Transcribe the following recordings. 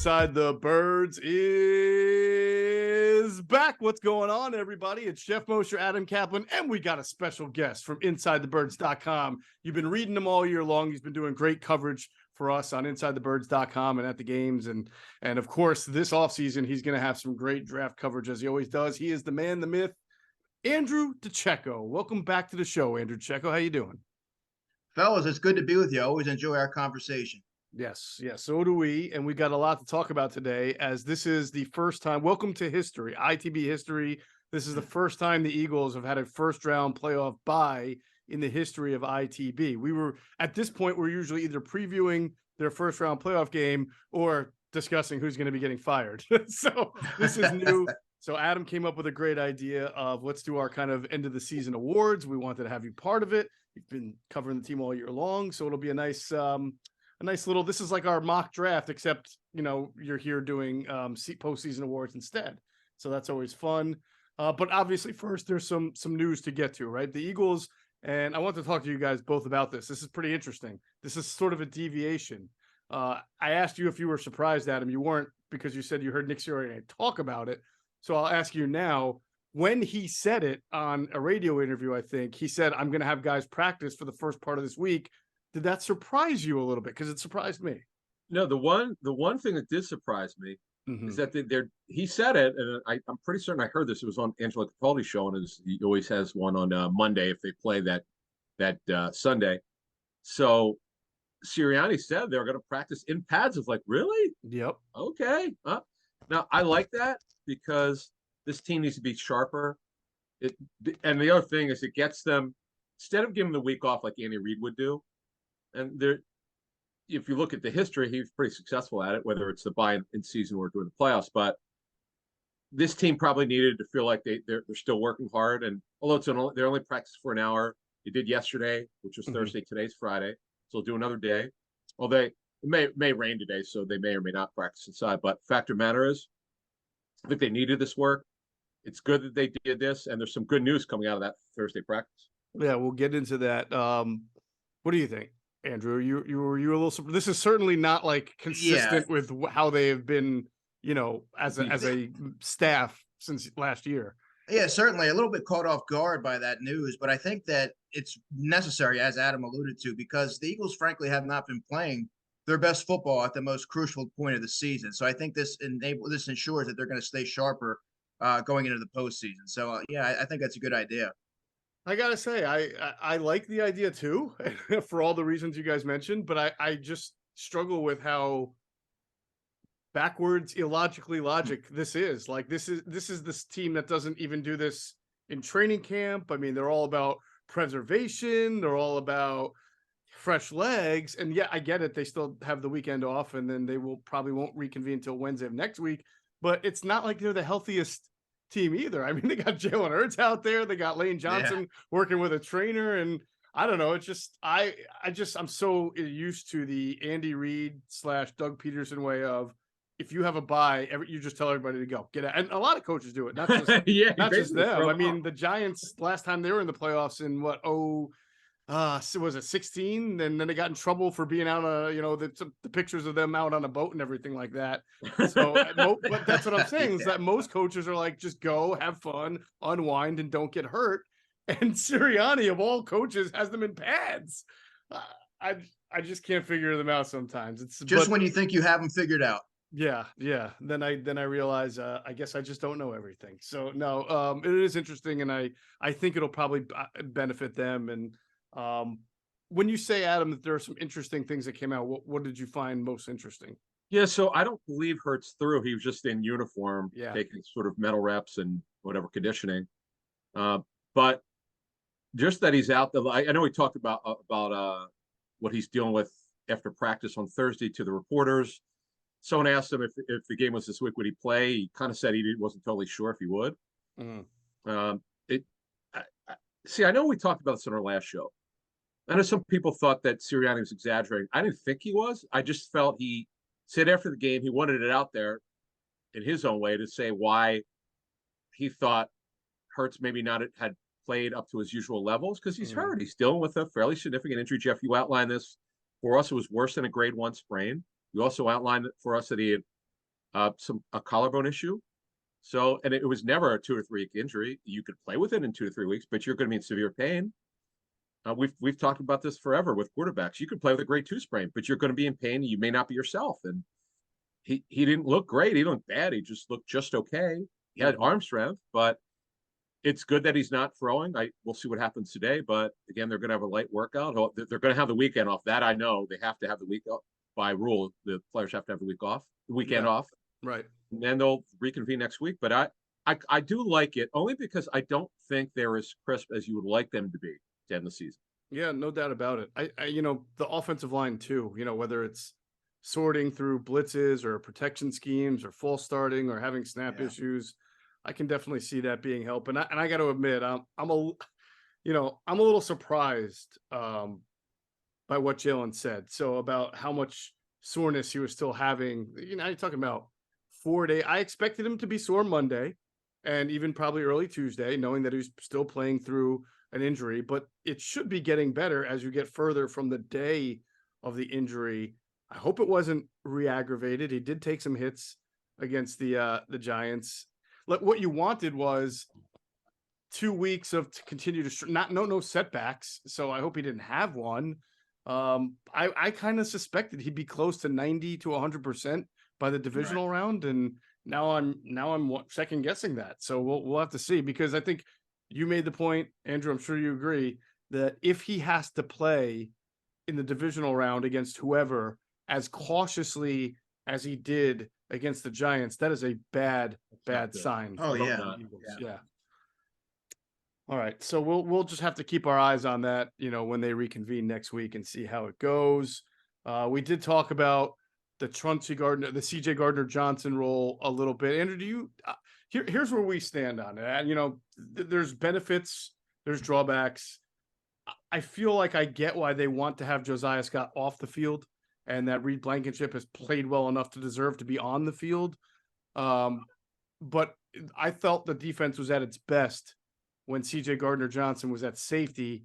Inside the Birds is back. What's going on, everybody? It's Geoff, Mosher, Adam Caplan, and we got a special guest from InsideTheBirds.com. You've been reading him all year long. He's been doing great coverage for us on InsideTheBirds.com and at the games. And of course, this offseason, he's going to have some great draft coverage as he always does. He is the man, the myth, Andrew DiCecco. Welcome back to the show, Andrew DiCecco. How you doing? Fellas, it's good to be with you. I always enjoy our conversation. Yes, so do we. And we got a lot to talk about today, as this is the first time. Welcome to history, ITB history. This is the first time the Eagles have had a first-round playoff bye in the history of ITB. We were, at this point, we're usually either previewing their first-round playoff game or discussing who's going to be getting fired. So this is new. So Adam came up with a great idea of let's do our kind of end-of-the-season awards. We wanted to have you part of it. You've been covering the team all year long, so it'll be a nice little, this is like our mock draft, except, you know, you're here doing postseason awards instead. So that's always fun. But obviously first there's some news to get to, right? The Eagles, and I want to talk to you guys both about this. This is pretty interesting. This is sort of a deviation. I asked you if you were surprised, Adam. You weren't, because you said you heard Nick Sirianni talk about it. So I'll ask you now, when he said it on a radio interview, I think he said, I'm going to have guys practice for the first part of this week. Did that surprise you a little bit? Because it surprised me. No, the one thing that did surprise me is that he said it, and I'm pretty certain I heard this. It was on Angelo Capaldi's show, and he always has one on Monday if they play that Sunday. So Sirianni said they're going to practice in pads. It's like, really? Yep. Okay. Now I like that because this team needs to be sharper. And the other thing is it gets them, instead of giving the week off like Andy Reid would do. And if you look at the history, he was pretty successful at it, whether it's the bye in season or during the playoffs. But this team probably needed to feel like they're still working hard. And although they're only practiced for an hour, they did yesterday, which was Thursday. Today's Friday, so they'll do another day. Well, it may rain today, so they may or may not practice inside. But fact of the matter is, I think they needed this work. It's good that they did this, and there's some good news coming out of that Thursday practice. Yeah, we'll get into that. What do you think, Andrew? Were you a little surprised? This is certainly not like consistent with how they have been, you know, as a staff since last year. Yeah, certainly a little bit caught off guard by that news, but I think that it's necessary, as Adam alluded to, because the Eagles, frankly, have not been playing their best football at the most crucial point of the season. So I think this ensures that they're going to stay sharper going into the postseason. So yeah, I think that's a good idea. I gotta say, I like the idea too, for all the reasons you guys mentioned, but I just struggle with how backwards, illogically logic this is. Like this is this team that doesn't even do this in training camp. I mean, they're all about preservation, they're all about fresh legs, and yeah, I get it. They still have the weekend off, and then they probably won't reconvene until Wednesday of next week. But it's not like they're the healthiest team either. I mean, they got Jalen Hurts out there, they got Lane Johnson working with a trainer, and I don't know, it's just I'm so used to the Andy Reid / Doug Peterson way of, if you have a bye, you just tell everybody to go get it. And a lot of coaches do it, not just not just them. I mean, the Giants last time they were in the playoffs in was it 16? And then they got in trouble for being out the pictures of them out on a boat and everything like that. So, but that's what I'm saying is that most coaches are like, just go, have fun, unwind, and don't get hurt. And Sirianni, of all coaches, has them in pads. I just can't figure them out sometimes. It's just when you think you have them figured out. Yeah. Then I realize I guess I just don't know everything. So no, it is interesting, and I think it'll probably benefit them. And when you say, Adam, that there are some interesting things that came out, what did you find most interesting? Yeah, so I don't believe Hurts threw. He was just in uniform, taking sort of mental reps and whatever conditioning. But just that he's out there. I know we talked about what he's dealing with after practice on Thursday to the reporters. Someone asked him if the game was this week, would he play? He kind of said he wasn't totally sure if he would. I know we talked about this on our last show. I know some people thought that Sirianni was exaggerating. I didn't think he was. I just felt he said after the game he wanted it out there in his own way to say why he thought Hurts maybe not had played up to his usual levels, because he's hurt. He's dealing with a fairly significant injury. Geoff, you outlined this for us. It was worse than a grade 1 sprain. You also outlined it for us that he had a collarbone issue. So, and it was never a 2 or 3 week injury. You could play with it in 2 to 3 weeks, but you're going to be in severe pain. We've talked about this forever with quarterbacks. You could play with a grade 2 sprain, but you're going to be in pain. And you may not be yourself. And he didn't look great. He looked bad. He just looked just okay. He had arm strength, but it's good that he's not throwing. We'll see what happens today. But again, they're going to have a light workout. They're going to have the weekend off. That I know. They have to have the week off by rule. The players have to have the weekend off. Right. And then they'll reconvene next week. But I do like it only because I don't think they're as crisp as you would like them to be to end the season. Yeah, no doubt about it. I the offensive line too, whether it's sorting through blitzes or protection schemes or false starting or having snap issues, I can definitely see that being help. And I got to admit, I'm a little surprised by what Jalen said. So about how much soreness he was still having. You're talking about 4 days. I expected him to be sore Monday and even probably early Tuesday, knowing that he was still playing through an injury, but it should be getting better as you get further from the day of the injury. I hope it wasn't re-aggravated. He did take some hits against the Giants. What you wanted was 2 weeks to continue to no setbacks. So I hope he didn't have one. I kind of suspected he'd be close to 90 to 100% by the divisional round, and now I'm second guessing that. So we'll have to see, because I think you made the point, Andrew, I'm sure you agree, that if he has to play in the divisional round against whoever as cautiously as he did against the Giants, that is a bad sign. Oh, yeah. Yeah. All right. So we'll just have to keep our eyes on that, when they reconvene next week and see how it goes. We did talk about the CJ Gardner-Johnson role a little bit. Andrew, do you here's where we stand on it. There's benefits, there's drawbacks. I feel like I get why they want to have Josiah Scott off the field, and that Reed Blankenship has played well enough to deserve to be on the field. But I felt the defense was at its best when CJ Gardner-Johnson was at safety,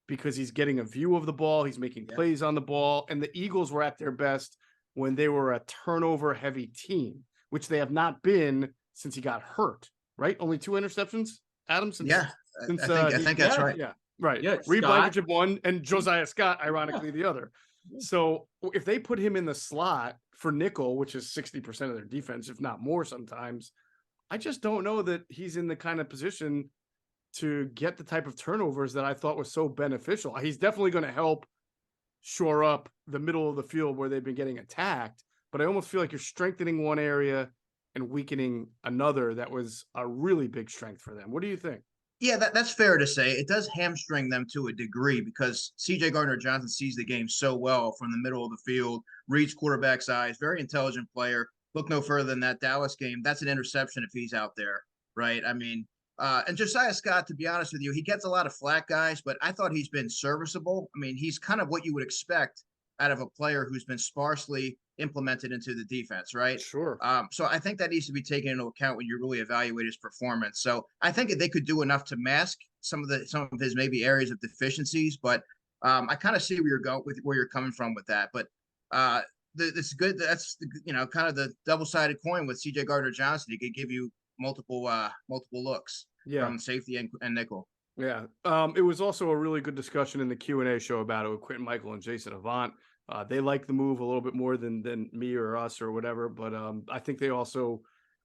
because he's getting a view of the ball, he's making plays on the ball, and the Eagles were at their best when they were a turnover-heavy team, which they have not been since he got hurt, right? Only 2 interceptions, Adam? I think that's right. Yeah, right. Yeah, Reed Scott. Blankenship one, and Josiah Scott, ironically, the other. So if they put him in the slot for nickel, which is 60% of their defense, if not more sometimes, I just don't know that he's in the kind of position to get the type of turnovers that I thought was so beneficial. He's definitely going to help shore up the middle of the field where they've been getting attacked, but I almost feel like you're strengthening one area and weakening another that was a really big strength for them. What do you think? Yeah, that's fair to say. It does hamstring them to a degree, because CJ Gardner-Johnson sees the game so well from the middle of the field, reads quarterback's eyes, very intelligent player. Look no further than that Dallas game. That's an interception if he's out there, right? I mean, and Josiah Scott, to be honest with you, he gets a lot of flack, guys, but I thought he's been serviceable. I mean, he's kind of what you would expect out of a player who's been sparsely implemented into the defense, right? Sure. So I think that needs to be taken into account when you really evaluate his performance. So I think they could do enough to mask some of his maybe areas of deficiencies, but I kind of see where you're coming from with that. But it's good. That's kind of the double-sided coin with CJ Gardner-Johnson. He could give you multiple looks from safety and nickel. Yeah. It was also a really good discussion in the Q&A show about it with Quentin Michael and Jason Avant. They like the move a little bit more than me or us or whatever, but I think they also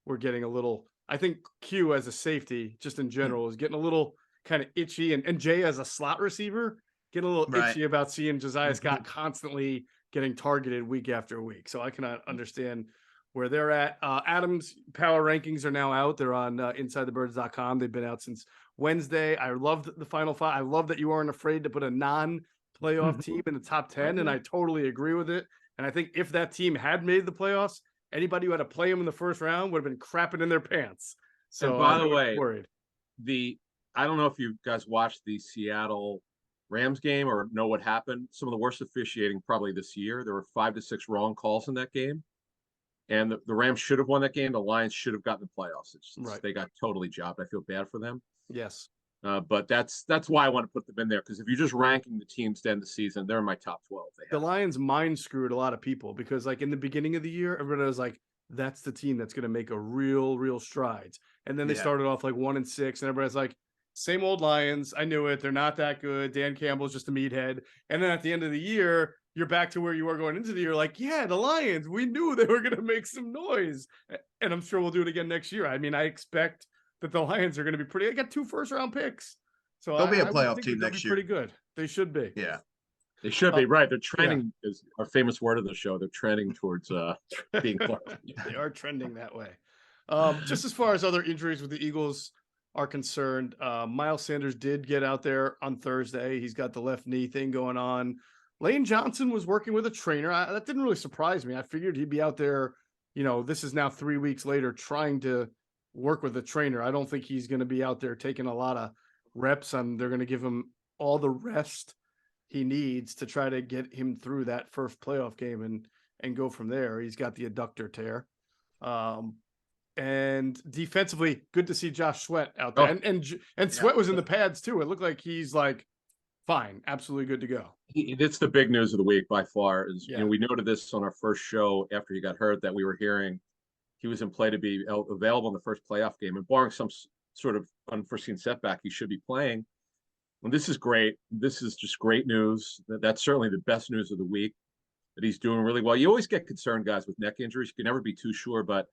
were getting a little, I think Q as a safety, just in general, is getting a little kind of itchy, and Jay as a slot receiver, getting a little itchy about seeing Josiah Scott constantly getting targeted week after week. So I cannot understand where they're at. Adam's power rankings are now out. They're on InsideTheBirds.com. They've been out since Wednesday. I loved the Final Five. I love that you aren't afraid to put a non-playoff team in the top 10, and I totally agree with it. And I think if that team had made the playoffs, anybody who had to play them in the first round would have been crapping in their pants. So, and by the way, worried. I don't know if you guys watched the Seattle Rams game or know what happened. Some of the worst officiating probably this year. There were 5 to 6 wrong calls in that game. And the Rams should have won that game. The Lions should have gotten the playoffs. They got totally jobbed. I feel bad for them. Yes. But that's why I want to put them in there, because if you're just ranking the teams to end the season, they're in my top 12. The Lions mind screwed a lot of people, because like in the beginning of the year, everybody was like, that's the team that's going to make a real strides. And then they started off like 1-6, and everybody's like, same old Lions. I knew it. They're not that good. Dan Campbell's just a meathead. And then at the end of the year, you're back to where you were going into the year. Like, yeah, the Lions, we knew they were going to make some noise. And I'm sure we'll do it again next year. I mean, I expect that the Lions are going to be pretty. I got 2 first-round picks. So they'll be a I playoff think team they'll next be year. pretty good. They should be. Yeah. They should be right. They're trending is our famous word of the show. They're trending towards being They are trending that way. Just as far as other injuries with the Eagles are concerned, Miles Sanders did get out there on Thursday. He's got the left knee thing going on. Lane Johnson was working with a trainer. That didn't really surprise me. I figured he'd be out there. This is now 3 weeks later trying to work with a trainer. I don't think he's going to be out there taking a lot of reps, and they're going to give him all the rest he needs to try to get him through that first playoff game and go from there. He's got the adductor tear. And defensively, good to see Josh Sweat out there. And Sweat was in the pads too. It looked like he's like fine, absolutely good to go. It's the big news of the week by far. We noted this on our first show after he got hurt, that we were hearing he was in play to be available in the first playoff game, and barring some sort of unforeseen setback, he should be playing. And this is great. This is just great news. That's certainly the best news of the week, that he's doing really well. You always get concerned, guys, with neck injuries. You can never be too sure, but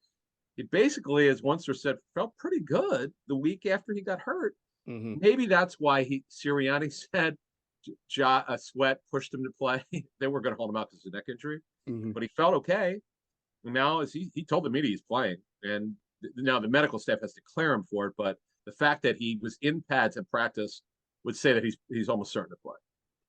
it basically, as Munster said, felt pretty good the week after he got hurt. Mm-hmm. Maybe that's why Sirianni said Sweat pushed him to play. They were going to hold him out because of neck injury, but he felt okay. And now, as he told the media, he's playing, and now the medical staff has to clear him for it. But the fact that he was in pads and practice would say that he's almost certain to play.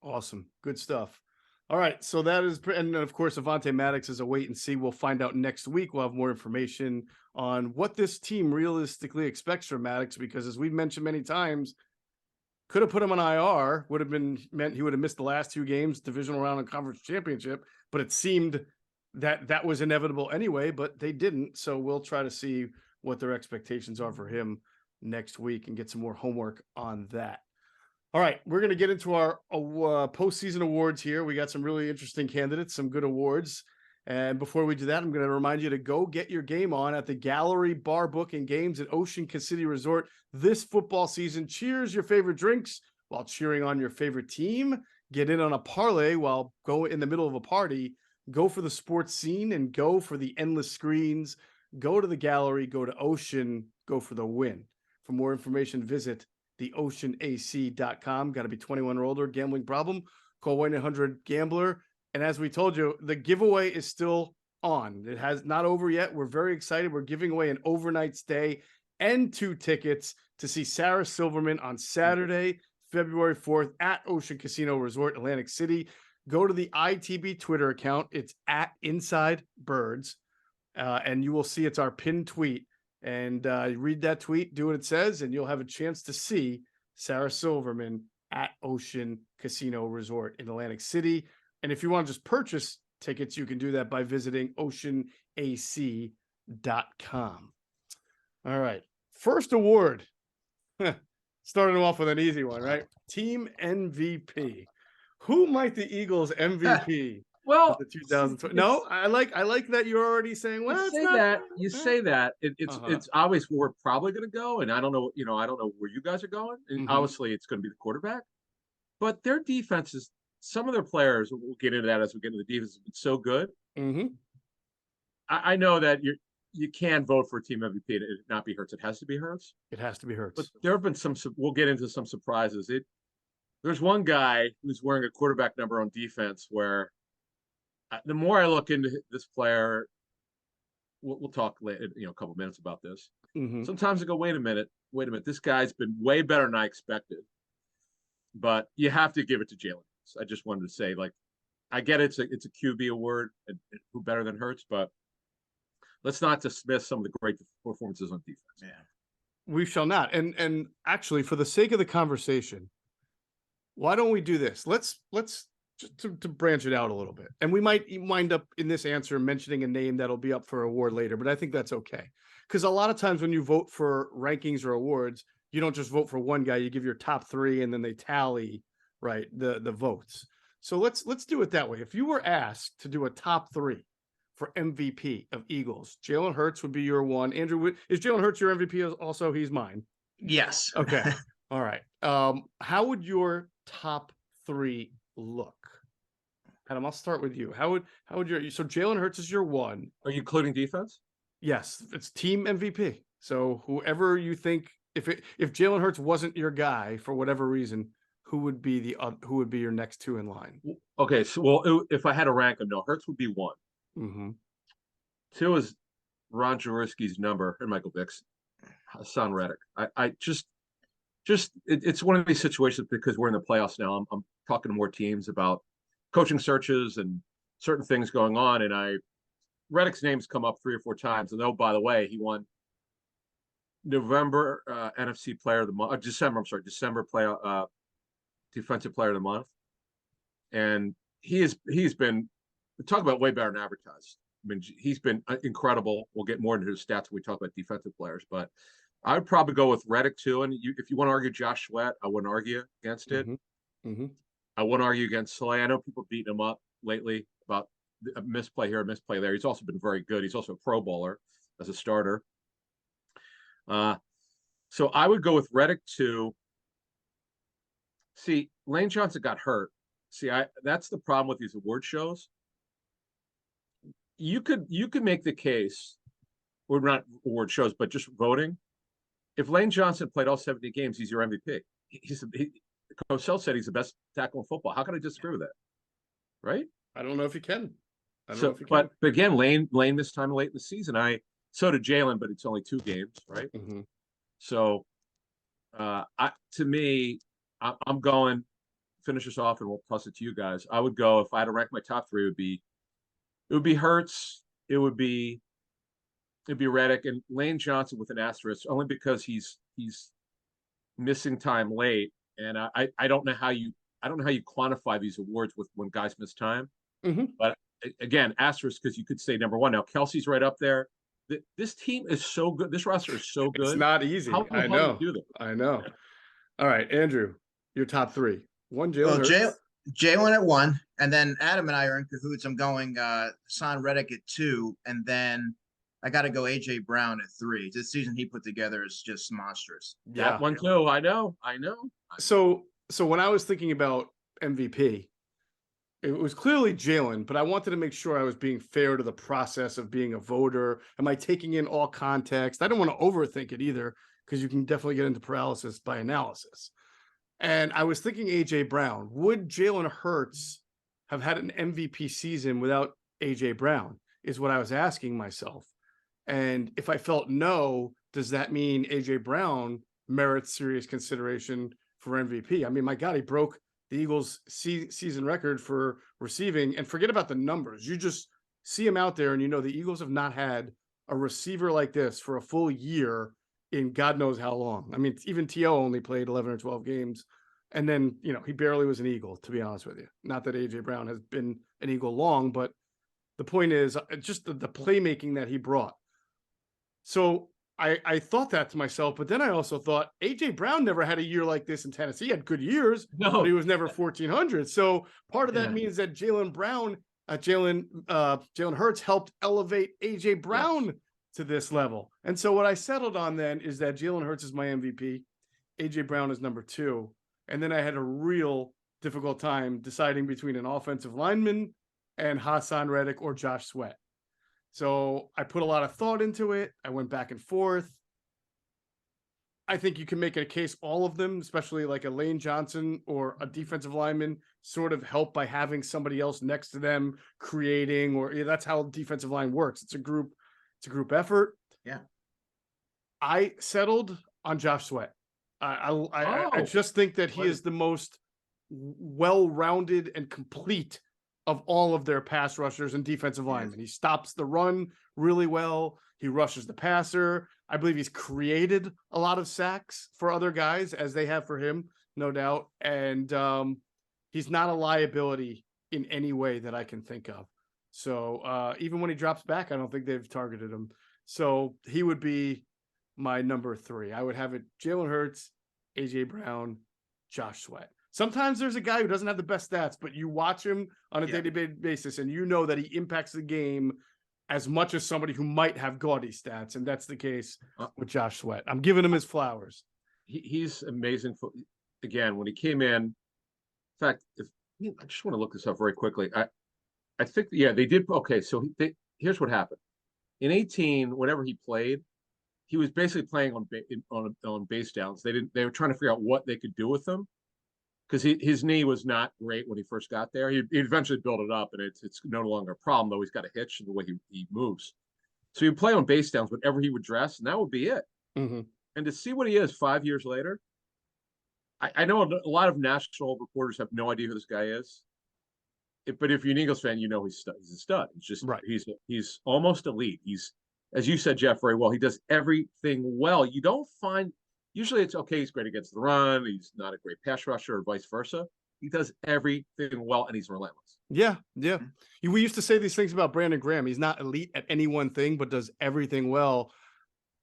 Awesome, good stuff. All right, so that is, and of course, Avonte Maddox is a wait and see. We'll find out next week. We'll have more information on what this team realistically expects from Maddox, because as we've mentioned many times, could have put him on IR, would have meant he would have missed the last 2 games, divisional round and conference championship, but it seemed that was inevitable anyway, but they didn't. So we'll try to see what their expectations are for him next week and get some more homework on that. All right, we're going to get into our postseason awards here. We got some really interesting candidates, some good awards. And before we do that, I'm going to remind you to go get your game on at the Gallery Bar Book and Games at Ocean City Resort this football season. Cheers your favorite drinks while cheering on your favorite team. Get in on a parlay while going in the middle of a party. Go for the sports scene and go for the endless screens. Go to the Gallery, go to Ocean, go for the win. For more information, visit theoceanac.com. Got to be 21 or older. Gambling problem? Call 1-800-GAMBLER. And as we told you, the giveaway is still on. It has not over yet. We're very excited. We're giving away an overnight stay and 2 tickets to see Sarah Silverman on Saturday, February 4th at Ocean Casino Resort, Atlantic City. Go to the ITB Twitter account. It's at Inside Birds. And you will see it's our pinned tweet. And read that tweet, do what it says, and you'll have a chance to see Sarah Silverman at Ocean Casino Resort in Atlantic City. And if you want to just purchase tickets, you can do that by visiting oceanac.com. All right. First award. Starting off with an easy one, right? Team MVP. Who might the Eagles MVP? Well, the 2020. No, I like that you're already saying, well, you say that. It's obvious where we're probably going to go, and I don't know where you guys are going. And obviously, it's going to be the quarterback. But their defense is, some of their players, we'll get into that as we get into the defense, has been so good. I know that you can vote for a team MVP and it not be Hurts. It has to be Hurts. It has to be Hurts. But there have been we'll get into some surprises. There's one guy who's wearing a quarterback number on defense where the more I look into this player, we'll talk later, a couple minutes about this. Sometimes I go, wait a minute. This guy's been way better than I expected. But you have to give it to Jalen. I just wanted to say, I get it's a QB award, and who better than Hurts, but let's not dismiss some of the great performances on defense. Yeah, we shall not. And actually, for the sake of the conversation, why don't we do this? Let's just to branch it out a little bit, and we might wind up in this answer mentioning a name that'll be up for award later, but I think that's okay, because a lot of times when you vote for rankings or awards, you don't just vote for one guy. You give your top 3, and then they tally the votes. So let's do it that way. If you were asked to do a top 3 for MVP of Eagles. Jalen Hurts would be your one. Andrew, is Jalen Hurts your MVP also? He's mine. Yes. Okay. All right. How would your top 3 look? Adam, I'll start with you. How would your so Jalen Hurts is your one? Are you including defense? Yes, it's team MVP. So whoever you think, if Jalen Hurts wasn't your guy for whatever reason, who would be your next 2 in line? Okay, so if I had to rank them, no, Hurts would be 1. Mm-hmm. 2 is Ron Jaworski's number, and Michael Vick's Hassan Reddick. I just it's one of these situations because we're in the playoffs now. I'm talking to more teams about coaching searches and certain things going on, and Reddick's name's come up 3 or 4 times. And by the way, he won November NFC Player of the Month, December Defensive Player of the Month, and he's been talk about way better than advertised. I mean, he's been incredible. We'll get more into his stats when we talk about defensive players, but I would probably go with Reddick too. And if you want to argue Josh Sweat, I wouldn't argue against it. Mm-hmm. Mm-hmm. I wouldn't argue against Slay. I know people beating him up lately about a misplay here, a misplay there. He's also been very good. He's also a Pro Bowler as a starter. So I would go with Reddick too. See, Lane Johnson got hurt. See, that's the problem with these award shows. You could make the case, or not award shows, but just voting. If Lane Johnson played all 70 games, he's your MVP. Cosell said he's the best tackle in football. How can I disagree with that? Right? I don't know if you can. But again, Lane missed time late in the season. So did Jalen, but it's only 2 games, right? Mm-hmm. So, to me, I'm going. Finish this off, and we'll toss it to you guys. I would go if I had to rank my top 3. It would be Hurts. It'd be Reddick and Lane Johnson with an asterisk, only because he's missing time late, and I don't know how you quantify these awards with when guys miss time. Mm-hmm. But again, asterisk because you could say number 1. Now Kelsey's right up there. This team is so good. This roster is so good. It's not easy. I know. Do that? I know. All right, Andrew, your top 3. 1, Jalen Hurts. Jalen at 1, and then Adam and I are in cahoots. I'm going Hassan Reddick at 2, and then I got to go AJ Brown at 3. This season he put together is just monstrous. Yeah, that one too. I know. So when I was thinking about MVP, it was clearly Jalen, but I wanted to make sure I was being fair to the process of being a voter. Am I taking in all context? I don't want to overthink it either, because you can definitely get into paralysis by analysis. And I was thinking AJ Brown. Would Jalen Hurts have had an MVP season without AJ Brown, is what I was asking myself. And if I felt no, does that mean AJ Brown merits serious consideration for MVP? I mean, my God, he broke the Eagles' season record for receiving. And forget about the numbers. You just see him out there and you know the Eagles have not had a receiver like this for a full year in God knows how long. I mean, even T.O. only played 11 or 12 games. And then, you know, he barely was an Eagle, to be honest with you. Not that A.J. Brown has been an Eagle long, but the point is just the playmaking that he brought. So I thought that to myself, but then I also thought A.J. Brown never had a year like this in Tennessee. He had good years, but he was never 1,400. So part of that means that Jalen Hurts helped elevate A.J. Brown to this level. And so what I settled on then is that Jalen Hurts is my MVP. A.J. Brown is number 2. And then I had a real difficult time deciding between an offensive lineman and Hassan Reddick or Josh Sweat. So I put a lot of thought into it. I went back and forth. I think you can make a case all of them, especially like a Lane Johnson or a defensive lineman, sort of help by having somebody else next to them creating, or that's how defensive line works. It's a group effort. Yeah. I settled on Josh Sweat. I just think that he is the most well-rounded and complete of all of their pass rushers and defensive linemen. He stops the run really well. He rushes the passer. I believe he's created a lot of sacks for other guys, as they have for him, no doubt. And he's not a liability in any way that I can think of. So even when he drops back, I don't think they've targeted him. So he would be my number 3. I would have it Jalen Hurts, AJ Brown, Josh Sweat. Sometimes there's a guy who doesn't have the best stats, but you watch him on a day-to-day basis and you know that he impacts the game as much as somebody who might have gaudy stats, and that's the case Uh, with Josh Sweat. I'm giving him his flowers. He's amazing. Again, when he came in fact, I just want to look this up very quickly. I think, yeah, they did. Okay, so here's what happened. In 18, whenever he played, he was basically playing on base downs. They were trying to figure out what they could do with him because his knee was not great when he first got there. He eventually built it up, and it's no longer a problem, though he's got a hitch in the way he moves. So he would play on base downs whenever he would dress, and that would be it. Mm-hmm. And to see what he is 5 years later, I know a lot of national reporters have no idea who this guy is. But if you're an Eagles fan, you know he's a stud. It's just right. He's almost elite. He's, as you said, Geoff, very well. He does everything well. You don't find usually it's okay. He's great against the run. He's not a great pass rusher, or vice versa. He does everything well, and he's relentless. Yeah. We used to say these things about Brandon Graham. He's not elite at any one thing, but does everything well.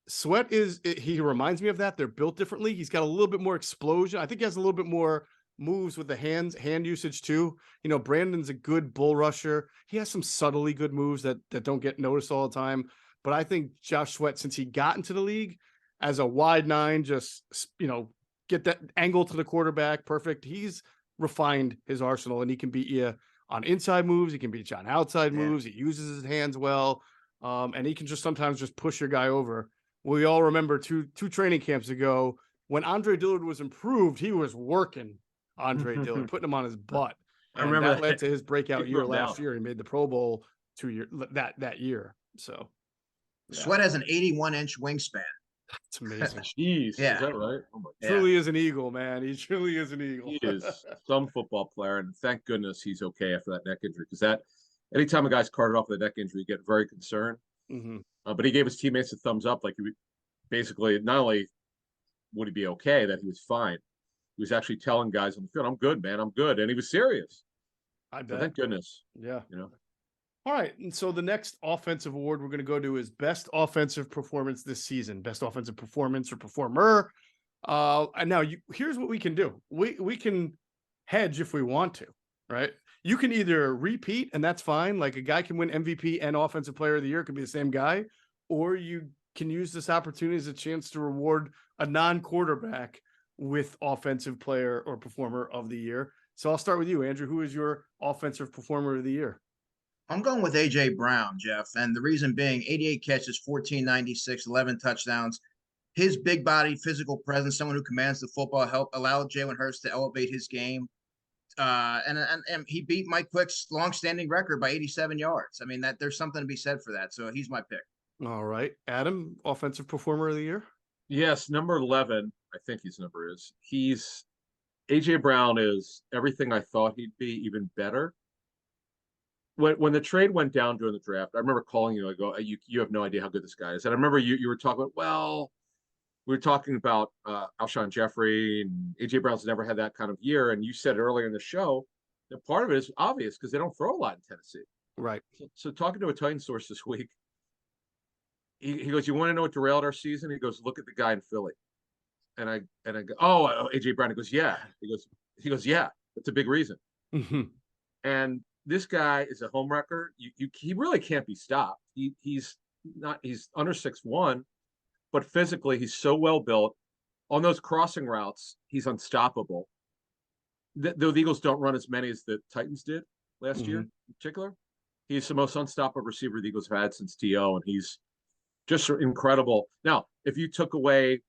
Sweat he reminds me of that. They're built differently. He's got a little bit more explosion. I think he has a little bit more moves with the hand usage too. You know, Brandon's a good bull rusher. He has some subtly good moves that don't get noticed all the time. But I think Josh Sweat, since he got into the league as a wide nine, just, you know, get that angle to the quarterback. Perfect. He's refined his arsenal, and he can beat you on inside moves. He can beat you on outside moves. He uses his hands well. And he can just sometimes just push your guy over. We all remember two training camps ago when Andre Dillard was improved, he was working Andre Dillard, putting him on his butt. And I remember that led to his breakout year last year. He made the Pro Bowl that year. So Sweat has an 81-inch wingspan. It's amazing. Jeez, yeah. Is that right? Oh my truly is an Eagle, man. He truly is an Eagle. He is some football player, and thank goodness he's okay after that neck injury, because anytime a guy's carted off with a neck injury, you get very concerned. Mm-hmm. But he gave his teammates a thumbs up. Like, basically, not only would he be okay, that he was fine. He was actually telling guys on the field, "I'm good, man. I'm good," and he was serious. I bet. So thank goodness. Yeah. You know. All right, and so the next offensive award we're going to go to is best offensive performance this season. Best offensive performance or performer. And now here's what we can do. We can hedge if we want to, right? You can either repeat, and that's fine. Like, a guy can win MVP and Offensive Player of the Year. It could be the same guy. Or you can use this opportunity as a chance to reward a non-quarterback with Offensive Player or Performer of the Year. So I'll start with you, Andrew. Who is your Offensive Performer of the Year? I'm going with A.J. Brown, Geoff. And the reason being 88 catches, 1496, 11 touchdowns. His big body, physical presence, someone who commands the football, allowed Jalen Hurts to elevate his game. And he beat Mike Quick's longstanding record by 87 yards. I mean, there's something to be said for that. So he's my pick. All right. Adam, Offensive Performer of the Year? Yes, number 11, I think his number is. A.J. Brown is everything I thought he'd be, even better. When the trade went down during the draft, I remember calling you. I go, you have no idea how good this guy is. And I remember you were talking about, well, we were talking about Alshon Jeffrey, and A.J. Brown's never had that kind of year. And you said earlier in the show that part of it is obvious because they don't throw a lot in Tennessee. Right. So talking to a Titan source this week, he goes, "You want to know what derailed our season?" He goes, "Look at the guy in Philly." And I go, "Oh, A.J. Brown." He goes, "Yeah." He goes, "Yeah, that's a big reason." Mm-hmm. And this guy is a home wrecker. He really can't be stopped. He's under 6'1", but physically he's so well built. On those crossing routes, he's unstoppable. The Eagles don't run as many as the Titans did last year in particular. He's the most unstoppable receiver the Eagles have had since T.O., and he's just incredible. Now, if you took away,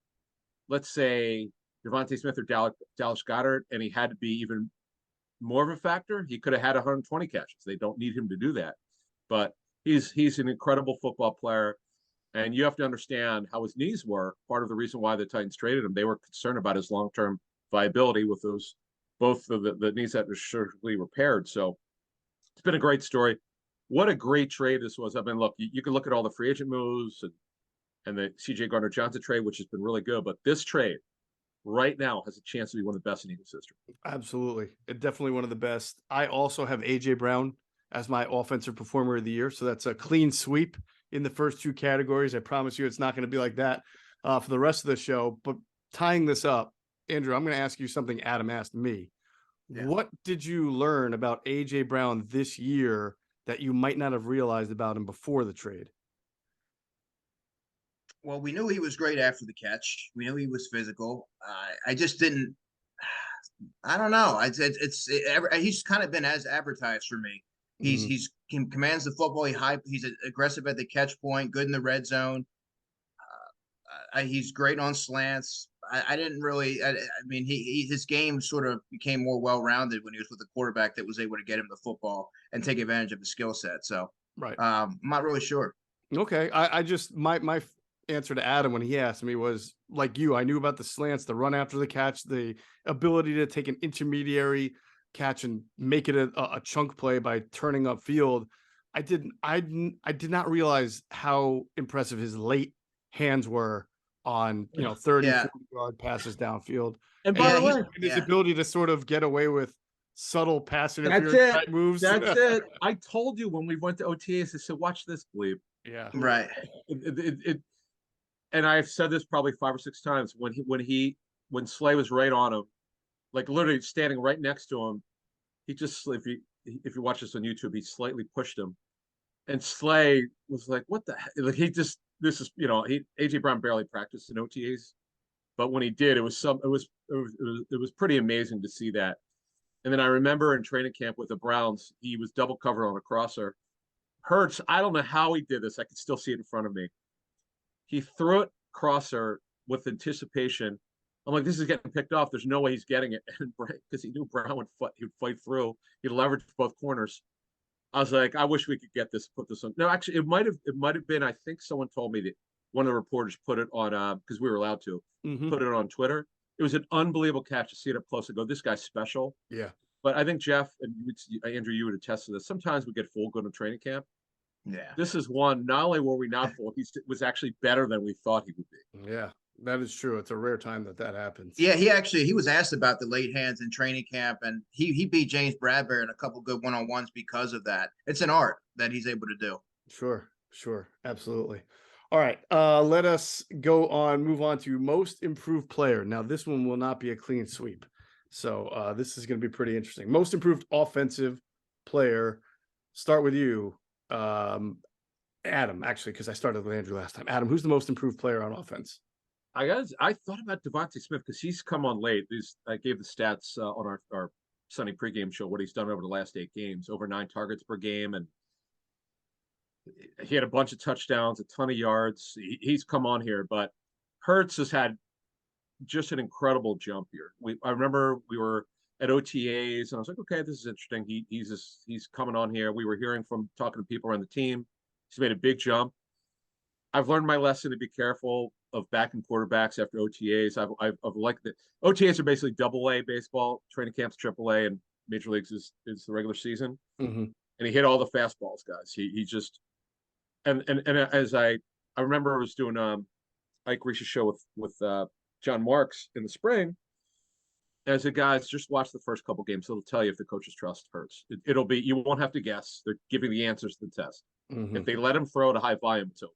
let's say, Devontae Smith or Dallas Goedert, and he had to be even more of a factor, he could have had 120 catches. They don't need him to do that. But he's an incredible football player, and you have to understand how his knees were. Part of the reason why the Titans traded him, they were concerned about his long-term viability with both of the knees that were surgically repaired. So it's been a great story. What a great trade this was. I mean, look, you can look at all the free agent moves and the C.J. Gardner-Johnson trade, which has been really good, but this trade right now has a chance to be one of the best in Eagles history. Absolutely. It's definitely one of the best. I also have A.J. Brown as my Offensive Performer of the Year. So that's a clean sweep in the first two categories. I promise you it's not going to be like that for the rest of the show. But tying this up, Andrew, I'm going to ask you something Adam asked me. Yeah. What did you learn about A.J. Brown this year that you might not have realized about him before the trade? Well, we knew he was great after the catch. We knew he was physical. I just didn't. I don't know. He's kind of been as advertised for me. Mhm. He commands the football. He's aggressive at the catch point, good in the red zone. He's great on slants. I didn't really. I mean, his game sort of became more well rounded when he was with a quarterback that was able to get him the football and take advantage of the skill set. So, Right. I'm not really sure. Okay. I just my answer to Adam when he asked me was like you. I knew about the slants, the run after the catch, the ability to take an intermediary catch and make it a chunk play by turning upfield. I did not realize how impressive his late hands were on 30, Yeah, 40-yard passes downfield. And by yeah, the way, And his ability to sort of get away with subtle pass that's interference it. type moves. That's it. I told you when we went to OTAs, I said, watch this, bleep. Yeah. right. And I've said this probably 5 or 6 times when Slay was right on him, like literally standing right next to him. He just, if you watch this on YouTube, he slightly pushed him, and Slay was like, "What the heck?" Like this is AJ Brown barely practiced in OTAs, but when he did, it was pretty amazing to see that. And then I remember in training camp with the Browns, he was double covered on a crosser. Hurts, I don't know how he did this. I can still see it in front of me. He threw it crosser with anticipation. I'm like, this is getting picked off. There's no way he's getting it, and because he knew Brown would fight through. He'd leverage both corners. I was like, I wish we could get this, put this on. No, actually, it might have been. I think someone told me that one of the reporters put it on because we were allowed to put it on Twitter. It was an unbelievable catch to see it up close and go, this guy's special. Yeah. But I think Geoff and Andrew, you would attest to this. Sometimes we get fooled going to training camp. Yeah. This is one. Not only were we not fooled, he was actually better than we thought he would be. Yeah, that is true. It's a rare time that happens. Yeah, he was asked about the late hands in training camp, and he beat James Bradbury in a couple good one-on-ones because of that. It's an art that he's able to do. Sure. Absolutely. All right. Let us move on to most improved player. Now, this one will not be a clean sweep. So this is going to be pretty interesting. Most improved offensive player. Start with you. Adam, actually, because I started with Andrew last time. Adam, who's the most improved player on offense? I thought about Devontae Smith because he's come on late. I gave the stats on our Sunday pregame show what he's done over the last 8 games, over 9 targets per game, and he had a bunch of touchdowns, a ton of yards. He's come on here, but Hurts has had just an incredible jump here. I remember we were at OTAs, and I was like, okay, this is interesting. He's coming on here. We were hearing from talking to people around the team. He's made a big jump. I've learned my lesson to be careful of backing quarterbacks after OTAs. I've liked that. OTAs are basically AA baseball, training camps AAA, and major leagues is the regular season. Mm-hmm. And he hit all the fastballs, guys. He just and as I remember I was doing Ike Reese's show with John Marks in the spring. As a guys, just watch the first couple games. It'll tell you if the coaches trust Hurts. It'll be, you won't have to guess. They're giving the answers to the test. Mm-hmm. If they let him throw at a high volume to him,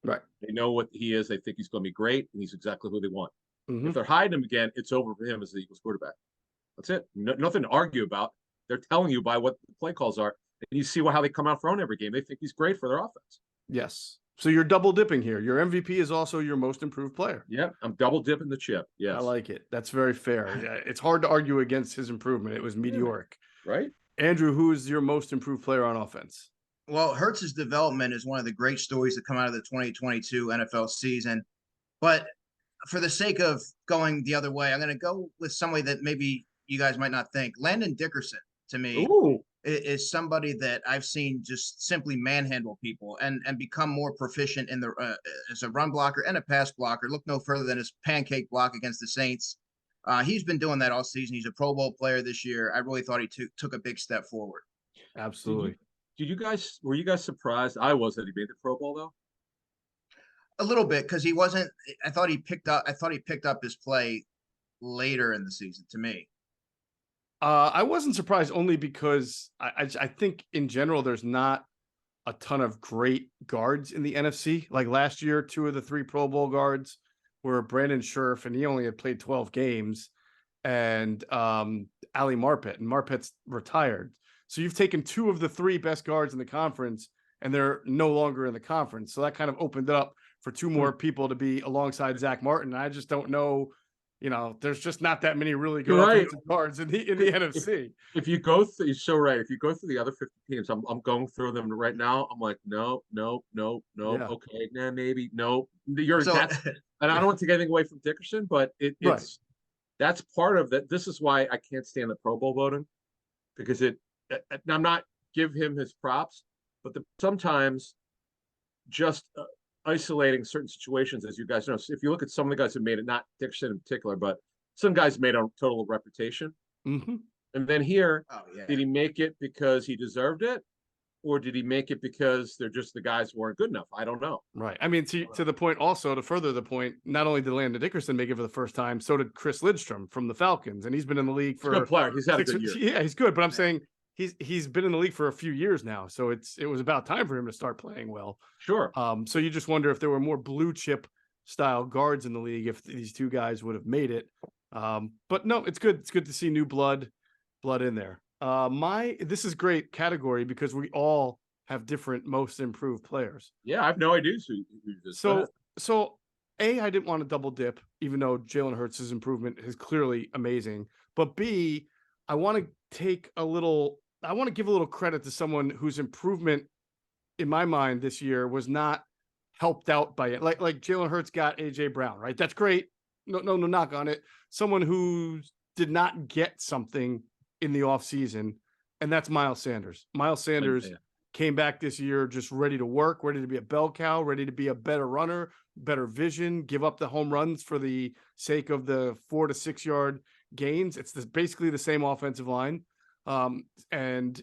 Right. they know what he is. They think he's going to be great, and he's exactly who they want. Mm-hmm. If they're hiding him again, it's over for him as the Eagles quarterback. That's it. Nothing to argue about. They're telling you by what the play calls are, and you see how they come out throwing every game. They think he's great for their offense. Yes. So you're double dipping here. Your MVP is also your most improved player. Yep, I'm double dipping the chip. Yes, I like it. That's very fair. Yeah, it's hard to argue against his improvement. It was meteoric. Right? Andrew, who is your most improved player on offense? Well, Hurts's development is one of the great stories that come out of the 2022 NFL season. But for the sake of going the other way, I'm going to go with somebody that maybe you guys might not think. Landon Dickerson, to me, is somebody that I've seen just simply manhandle people and become more proficient in the as a run blocker and a pass blocker. Look no further than his pancake block against the Saints. He's been doing that all season. He's a Pro Bowl player this year. I really thought he took a big step forward. Absolutely. Were you guys surprised? I was that he made the Pro Bowl though. A little bit, because he wasn't. I thought he picked up his play later in the season. To me, I wasn't surprised only because I think in general there's not a ton of great guards in the NFC. Like last year, 2 of the 3 Pro Bowl guards were Brandon Scherf, and he only had played 12 games, and Ali Marpet, and Marpet's retired. So you've taken 2 of the 3 best guards in the conference, and they're no longer in the conference. So that kind of opened up for 2 more people to be alongside Zach Martin. I just don't know, there's just not that many really good You're right. offensive guards in the NFC. If you go through, you're so right. If you go through the other 50 teams, I'm going through them right now. I'm like, no. Yeah. Okay, nah, maybe no. You're So- that's, and I don't want to take anything away from Dickerson, but it's that's part of that. This is why I can't stand the Pro Bowl voting, because I'm not give him his props, but sometimes just isolating certain situations, as you guys know. So if you look at some of the guys who made it, not Dickerson in particular, but some guys made a total reputation. Mm-hmm. And then here, Oh, yeah. did he make it because he deserved it? Or did he make it because they're just the guys who weren't good enough? I don't know. Right. I mean, to the point also, to further the point, not only did Landon Dickerson make it for the first time, so did Chris Lidstrom from the Falcons. And he's been in the league for He's a good player. He's had a 6 good year. Yeah, he's good. But I'm saying he's been in the league for a few years now. So it was about time for him to start playing well. Sure. So you just wonder if there were more blue chip style guards in the league, if these 2 guys would have made it. But no, it's good. It's good to see new blood in there. This is great category because we all have different most improved players. Yeah, I have no idea who just So I didn't want to double dip, even though Jalen Hurts' improvement is clearly amazing. But B, I want to give a little credit to someone whose improvement in my mind this year was not helped out by it. Like Jalen Hurts got AJ Brown, right? That's great. No knock on it. Someone who did not get something in the offseason, and that's Miles Sanders. Miles Sanders came back this year just ready to work, ready to be a bell cow, ready to be a better runner, better vision, give up the home runs for the sake of the 4 to 6 yard gains. It's basically the same offensive line. And,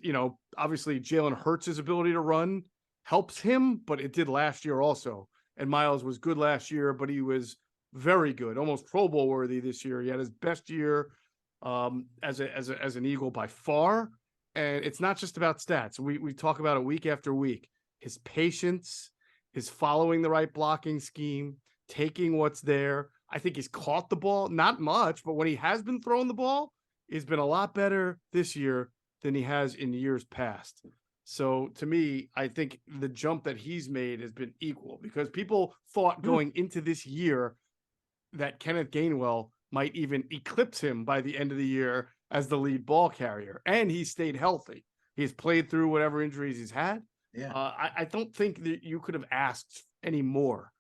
obviously Jalen Hurts' ability to run helps him, but it did last year also. And Miles was good last year, but he was very good, almost Pro Bowl worthy this year. He had his best year as an Eagle by far. And it's not just about stats. We talk about it week after week. His patience, his following the right blocking scheme, taking what's there. I think he's caught the ball, not much, but when he has been throwing the ball, he's been a lot better this year than he has in years past. So to me, I think the jump that he's made has been equal, because people thought going into this year that Kenneth Gainwell might even eclipse him by the end of the year as the lead ball carrier, and he stayed healthy. He's played through whatever injuries he's had. Yeah. I don't think that you could have asked any more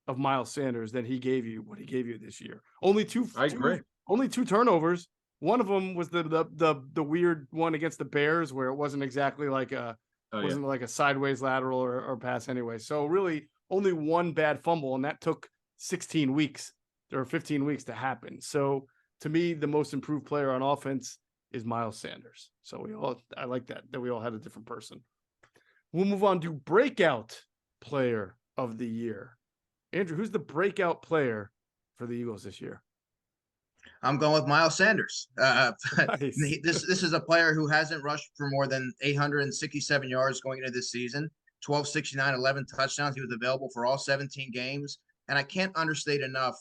of Miles Sanders than what he gave you this year. Only two turnovers. One of them was the weird one against the Bears, where it wasn't exactly like like a sideways lateral or pass anyway. So really only one bad fumble, and that took 16 weeks or 15 weeks to happen. So to me, the most improved player on offense is Miles Sanders. So I like that we all had a different person. We'll move on to breakout player of the year. Andrew, who's the breakout player for the Eagles this year? I'm going with Miles Sanders. Nice. This is a player who hasn't rushed for more than 867 yards going into this season. 1269, 11 touchdowns. He was available for all 17 games, and I can't understate enough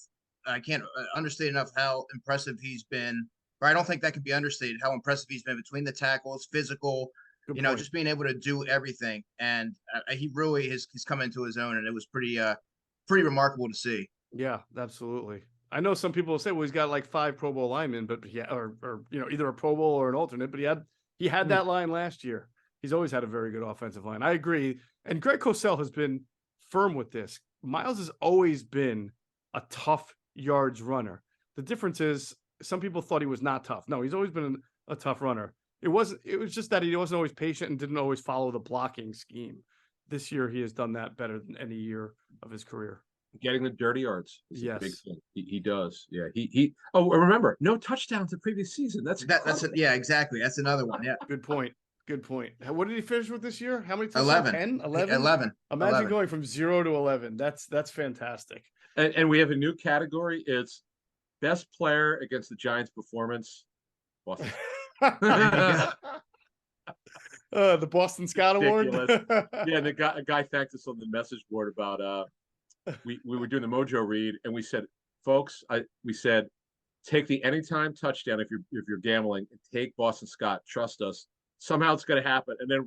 how impressive he's been. Or I don't think that could be understated, how impressive he's been between the tackles, physical, Good point. just being able to do everything. And he really he's come into his own, and it was pretty remarkable to see. Yeah, absolutely. I know some people will say, well, he's got like 5 Pro Bowl linemen, but or either a Pro Bowl or an alternate, but he had that line last year. He's always had a very good offensive line. I agree. And Greg Cosell has been firm with this. Miles has always been a tough yards runner. The difference is some people thought he was not tough. No, he's always been a tough runner. It was just that he wasn't always patient and didn't always follow the blocking scheme. This year, he has done that better than any year of his career. Getting the dirty yards is a big Yes. thing. He does. Yeah. He remember, no touchdowns the previous season. That's Yeah, exactly. That's another one. Yeah. Good point. What did he finish with this year? How many? 11. 10? 11. Imagine 11. going from 0 to 11. That's fantastic. And we have a new category. It's best player against the Giants' performance. Boston. The Boston Scott Award. Yeah, and a guy thanked us on the message board about we were doing the Mojo read, and we said, folks, we said, take the anytime touchdown if you're gambling, and take Boston Scott. Trust us, somehow it's going to happen. And then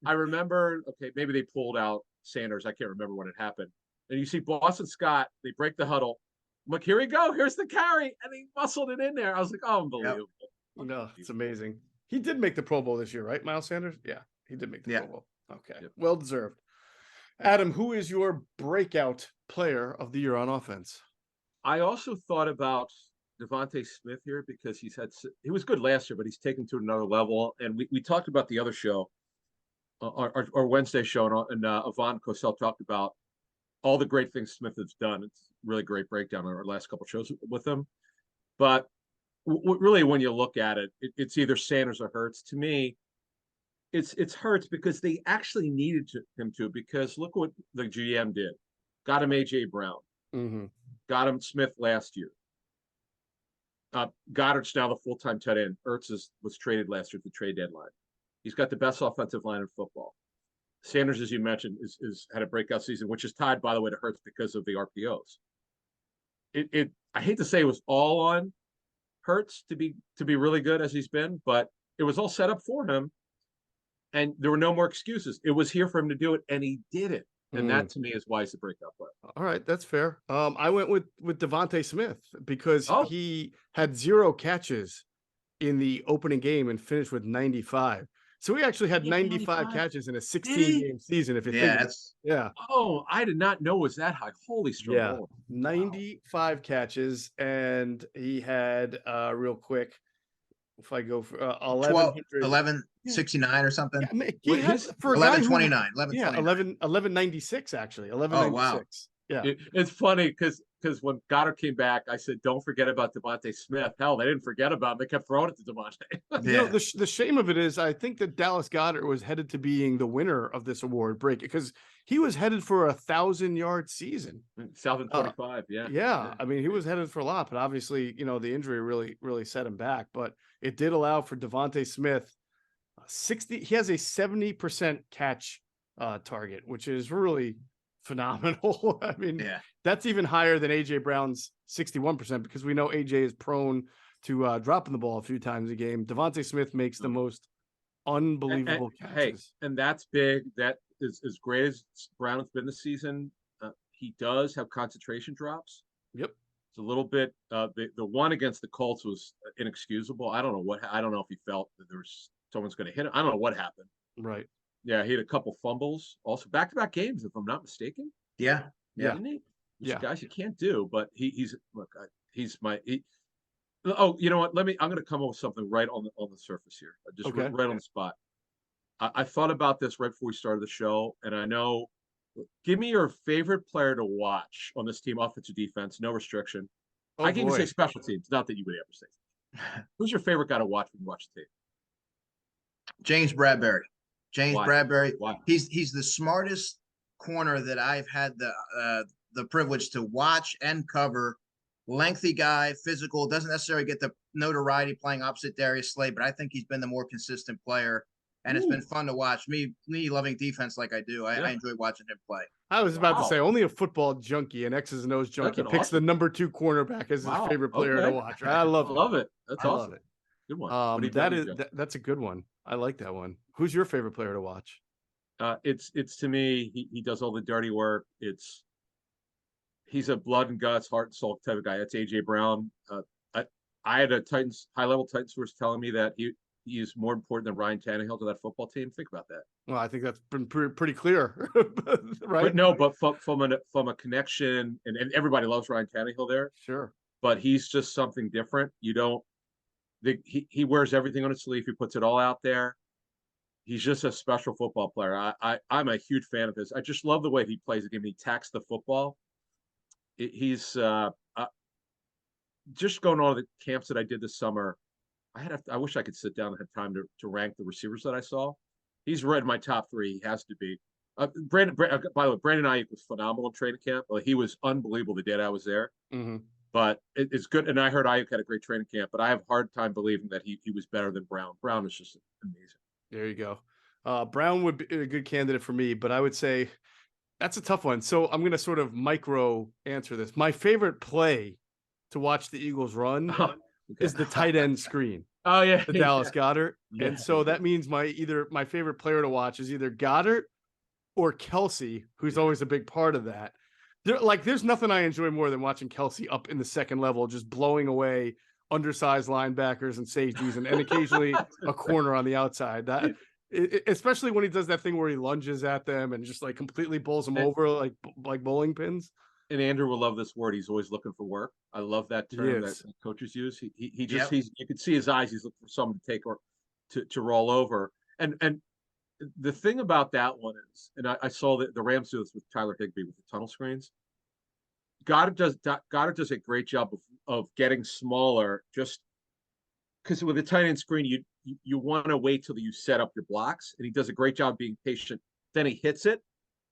I remember, okay, maybe they pulled out Sanders. I can't remember when it happened. And you see Boston Scott, they break the huddle. I'm like, here we go. Here's the carry. And he muscled it in there. I was like, oh, unbelievable. Yep. No, it's amazing. He did make the Pro Bowl this year, right, Miles Sanders? Yeah, he did make the Pro Bowl. Okay, well deserved. Adam, who is your breakout player of the year on offense? I also thought about Devontae Smith here because he was good last year, but he's taken to another level. And we talked about the other show, our Wednesday show, and Yvonne Cosell talked about all the great things Smith has done. It's a really great breakdown on our last couple of shows with him. But really, when you look at it, it's either Sanders or Hurts. To me, it's Hurts because they actually needed him to. Because look what the GM did: got him AJ Brown, got him Smith last year. Goddard's now the full-time tight end. Ertz was traded last year at the trade deadline. He's got the best offensive line in football. Sanders, as you mentioned, is had a breakout season, which is tied, by the way, to Hurts because of the RPOs. I hate to say it was all on Hurts to be really good as he's been, but it was all set up for him, and there were no more excuses. It was here for him to do it, and he did it. And that to me is why he's a breakout player. All right, that's fair. I went with Devontae Smith because he had 0 catches in the opening game and finished with 95. So he actually had 95 catches in a 16-game season. If you think, Oh, I did not know it was that high. Holy stroke! 95 catches, and he had real quick. If I go for 1169 or something. Yeah, for 1129. 1196 actually. 1196. Yeah. It's funny because when Goddard came back, I said, don't forget about Devontae Smith. Hell, they didn't forget about him. They kept throwing it to Devontae. You know, the shame of it is I think that Dallas Goedert was headed to being the winner of this award break because he was headed for 1,000-yard season. 1,025, yeah. I mean, he was headed for a lot, but obviously, the injury really set him back. But it did allow for Devontae Smith 60. He has a 70% catch target, which is really phenomenal. I mean, that's even higher than AJ Brown's 61% because we know AJ is prone to dropping the ball a few times a game. Devontae Smith makes the most unbelievable catches. Hey, and that's big. That is as great as Brown has been this season. He does have concentration drops. Yep. It's a little bit. The one against the Colts was inexcusable. I don't know if he felt that someone's going to hit him. I don't know what happened. Right. Yeah, he had a couple fumbles. Also, back-to-back games, if I'm not mistaken. Yeah. Didn't he? Guys, you can't do. But he's my. Oh, you know what? I'm going to come up with something right on the surface here. Just right on the spot. I thought about this right before we started the show, and I know. Give me your favorite player to watch on this team, offensive, defense, no restriction. I can even say special teams. Not that you would ever say. Who's your favorite guy to watch when you watch the tape? James Bradbury. Bradbury. Why? He's the smartest corner that I've had the privilege to watch and cover. Lengthy guy, physical, doesn't necessarily get the notoriety playing opposite Darius Slay, but I think he's been the more consistent player. And it's been fun to watch. Me loving defense like I do. I enjoy watching him play. I was about to say only a football junkie, an X's and O's junkie, picks the number 2 cornerback as his favorite player to watch. I love it. That's awesome. Good one. That's a good one. I like that one. Who's your favorite player to watch? It's to me, he does all the dirty work. He's a blood and guts, heart and soul type of guy. That's AJ Brown. I had a high level Titans source telling me that he is more important than Ryan Tannehill to that football team. Think about that. Well, I think that's been pretty clear, right? But no, but from a connection, and everybody loves Ryan Tannehill there. Sure. But he's just something different. He wears everything on his sleeve. He puts it all out there. He's just a special football player. I'm a huge fan of his. I just love the way he plays the game. He attacks the football. He's just going on the camps that I did this summer. I wish I could sit down and have time to rank the receivers that I saw. He's right in my top 3. He has to be. By the way, Brandon Ayuk was phenomenal in training camp. He was unbelievable the day I was there. Mm-hmm. But it's good. And I heard Ayuk had a great training camp, but I have a hard time believing that he was better than Brown. Brown is just amazing. There you go. Brown would be a good candidate for me, but I would say that's a tough one. So I'm going to sort of micro answer this. My favorite play to watch the Eagles run is the tight end screen. Oh yeah, the Dallas Goddard. Yeah. And so that means my favorite player to watch is either Goddard or Kelsey, who's always a big part of that. There's nothing I enjoy more than watching Kelsey up in the second level, just blowing away undersized linebackers and safeties, and occasionally a corner on the outside. Especially when he does that thing where he lunges at them and just like completely bowls them over like bowling pins. And Andrew will love this word. He's always looking for work. I love that term that coaches use. He just you can see his eyes. He's looking for someone to take or to roll over. And the thing about that one is, and I saw that the Rams do this with Tyler Higbee with the tunnel screens. Goddard does a great job of getting smaller, just because with a tight end screen, you want to wait till you set up your blocks, and he does a great job being patient. Then he hits it.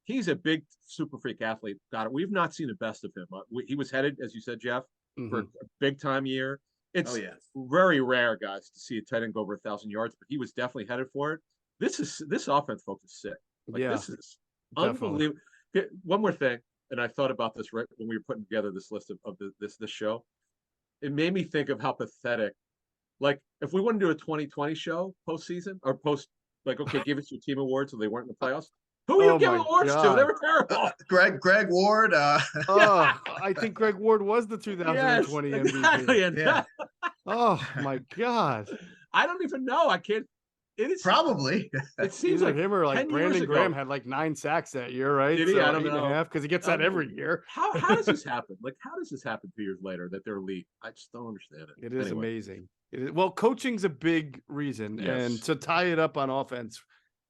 He's a big super freak athlete. Goddard. We've not seen the best of him. He was headed, as you said, Geoff, for a big time year. It's very rare, guys, to see a tight end go over 1,000 yards, but he was definitely headed for it. This offense, folks, is sick. This is unbelievable. One more thing, and I thought about this right when we were putting together this list of this show. It made me think of how pathetic. Like, if we want to do a 2020 show postseason or okay, give us your team awards so they weren't in the playoffs. Who are you giving awards to? They were terrible. Greg Ward. I think Greg Ward was the 2020 MVP. Exactly. Yeah. Oh my God. I don't even know. I can't. It is probably. It seems either like him or like Brandon Graham had like 9 sacks that year, right? Did he? I don't know. Because he gets that every year. How does this happen? Like, how does this happen 2 years later that they're elite? I just don't understand it. It is amazing. Well, coaching's a big reason, and to tie it up on offense,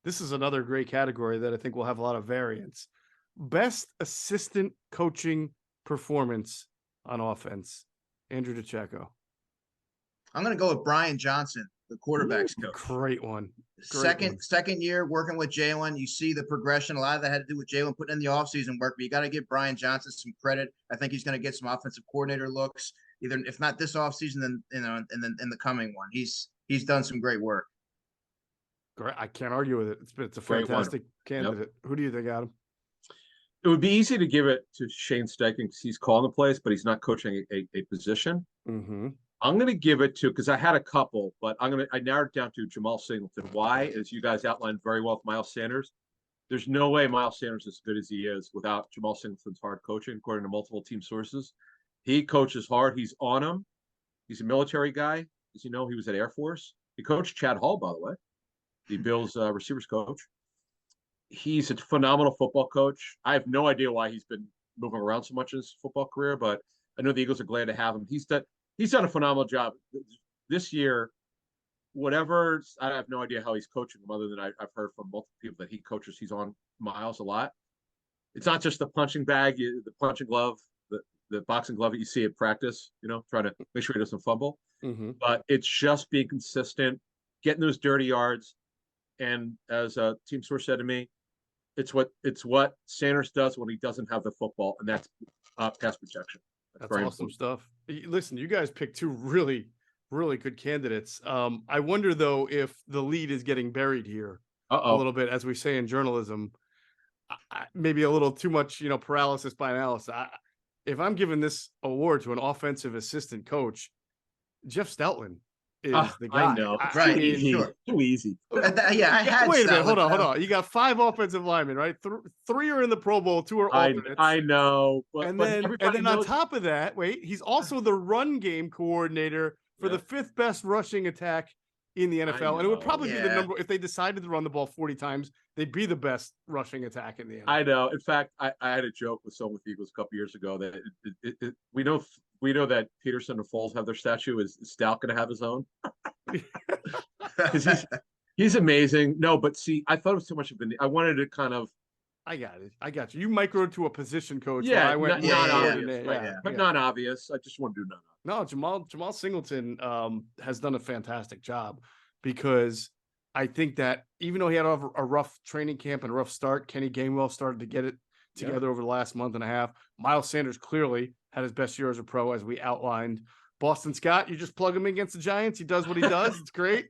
this is another great category that I think will have a lot of variance. Best assistant coaching performance on offense, Andrew DiCecco. I'm going to go with Brian Johnson, the quarterback's coach. Great one. Second year working with Jalen. You see the progression. A lot of that had to do with Jalen putting in the offseason work, but you got to give Brian Johnson some credit. I think he's going to get some offensive coordinator looks, either if not this offseason, then in the coming one. He's done some great work. Great. I can't argue with it. It's a fantastic candidate. Yep. Who do you think, Adam? It would be easy to give it to Shane Steichen because he's calling the plays, but he's not coaching a position. Mm-hmm. I'm going to give it to, because I had a couple, but I narrowed it down to Jamal Singleton. Why? As you guys outlined very well with Miles Sanders, there's no way Miles Sanders is as good as he is without Jamal Singleton's hard coaching, according to multiple team sources. He coaches hard. He's on him. He's a military guy. As you know, he was at Air Force. He coached Chad Hall, by the way, the Bills receivers coach. He's a phenomenal football coach. I have no idea why he's been moving around so much in his football career, but I know the Eagles are glad to have him. He's done a phenomenal job this year. Whatever, I have no idea how he's coaching them, other than I've heard from multiple people that he coaches. He's on Miles a lot. It's not just the punching bag, the punching glove, the boxing glove that you see at practice, trying to make sure he doesn't fumble. Mm-hmm. But it's just being consistent, getting those dirty yards. And as a team source said to me, it's what Sanders does when he doesn't have the football, and that's pass protection. That's awesome stuff. Listen, you guys picked 2 really, really good candidates. I wonder, though, if the lead is getting buried here a little bit, as we say in journalism. Maybe a little too much, paralysis by analysis. If I'm giving this award to an offensive assistant coach, Jeff Stoutland is the guy. I know. Right. Sure. Too easy. I had. Wait a minute. Hold on. You got 5 offensive linemen, right? 3 are in the Pro Bowl, 2 are alternates. I know. And then on top of that, he's also the run game coordinator for the 5th best rushing attack in the NFL. And it would probably be the number, if they decided to run the ball 40 times, they'd be the best rushing attack in the NFL. I know. In fact, I had a joke with someone with the Eagles a couple years ago that we know that Peterson and Foles have their statue. Is Stout going to have his own? Because he's amazing. No, but see, I thought it was too much of I wanted to kind of. I got you. You microed to a position coach. Yeah, I went not obvious. But not obvious. I just want to do none. No, Jamal Singleton has done a fantastic job, because I think that even though he had a rough training camp and a rough start, Kenny Gainwell started to get it together over the last month and a half. Miles Sanders clearly had his best year as a pro, as we outlined. Boston Scott, you just plug him against the Giants. He does what he does. It's great.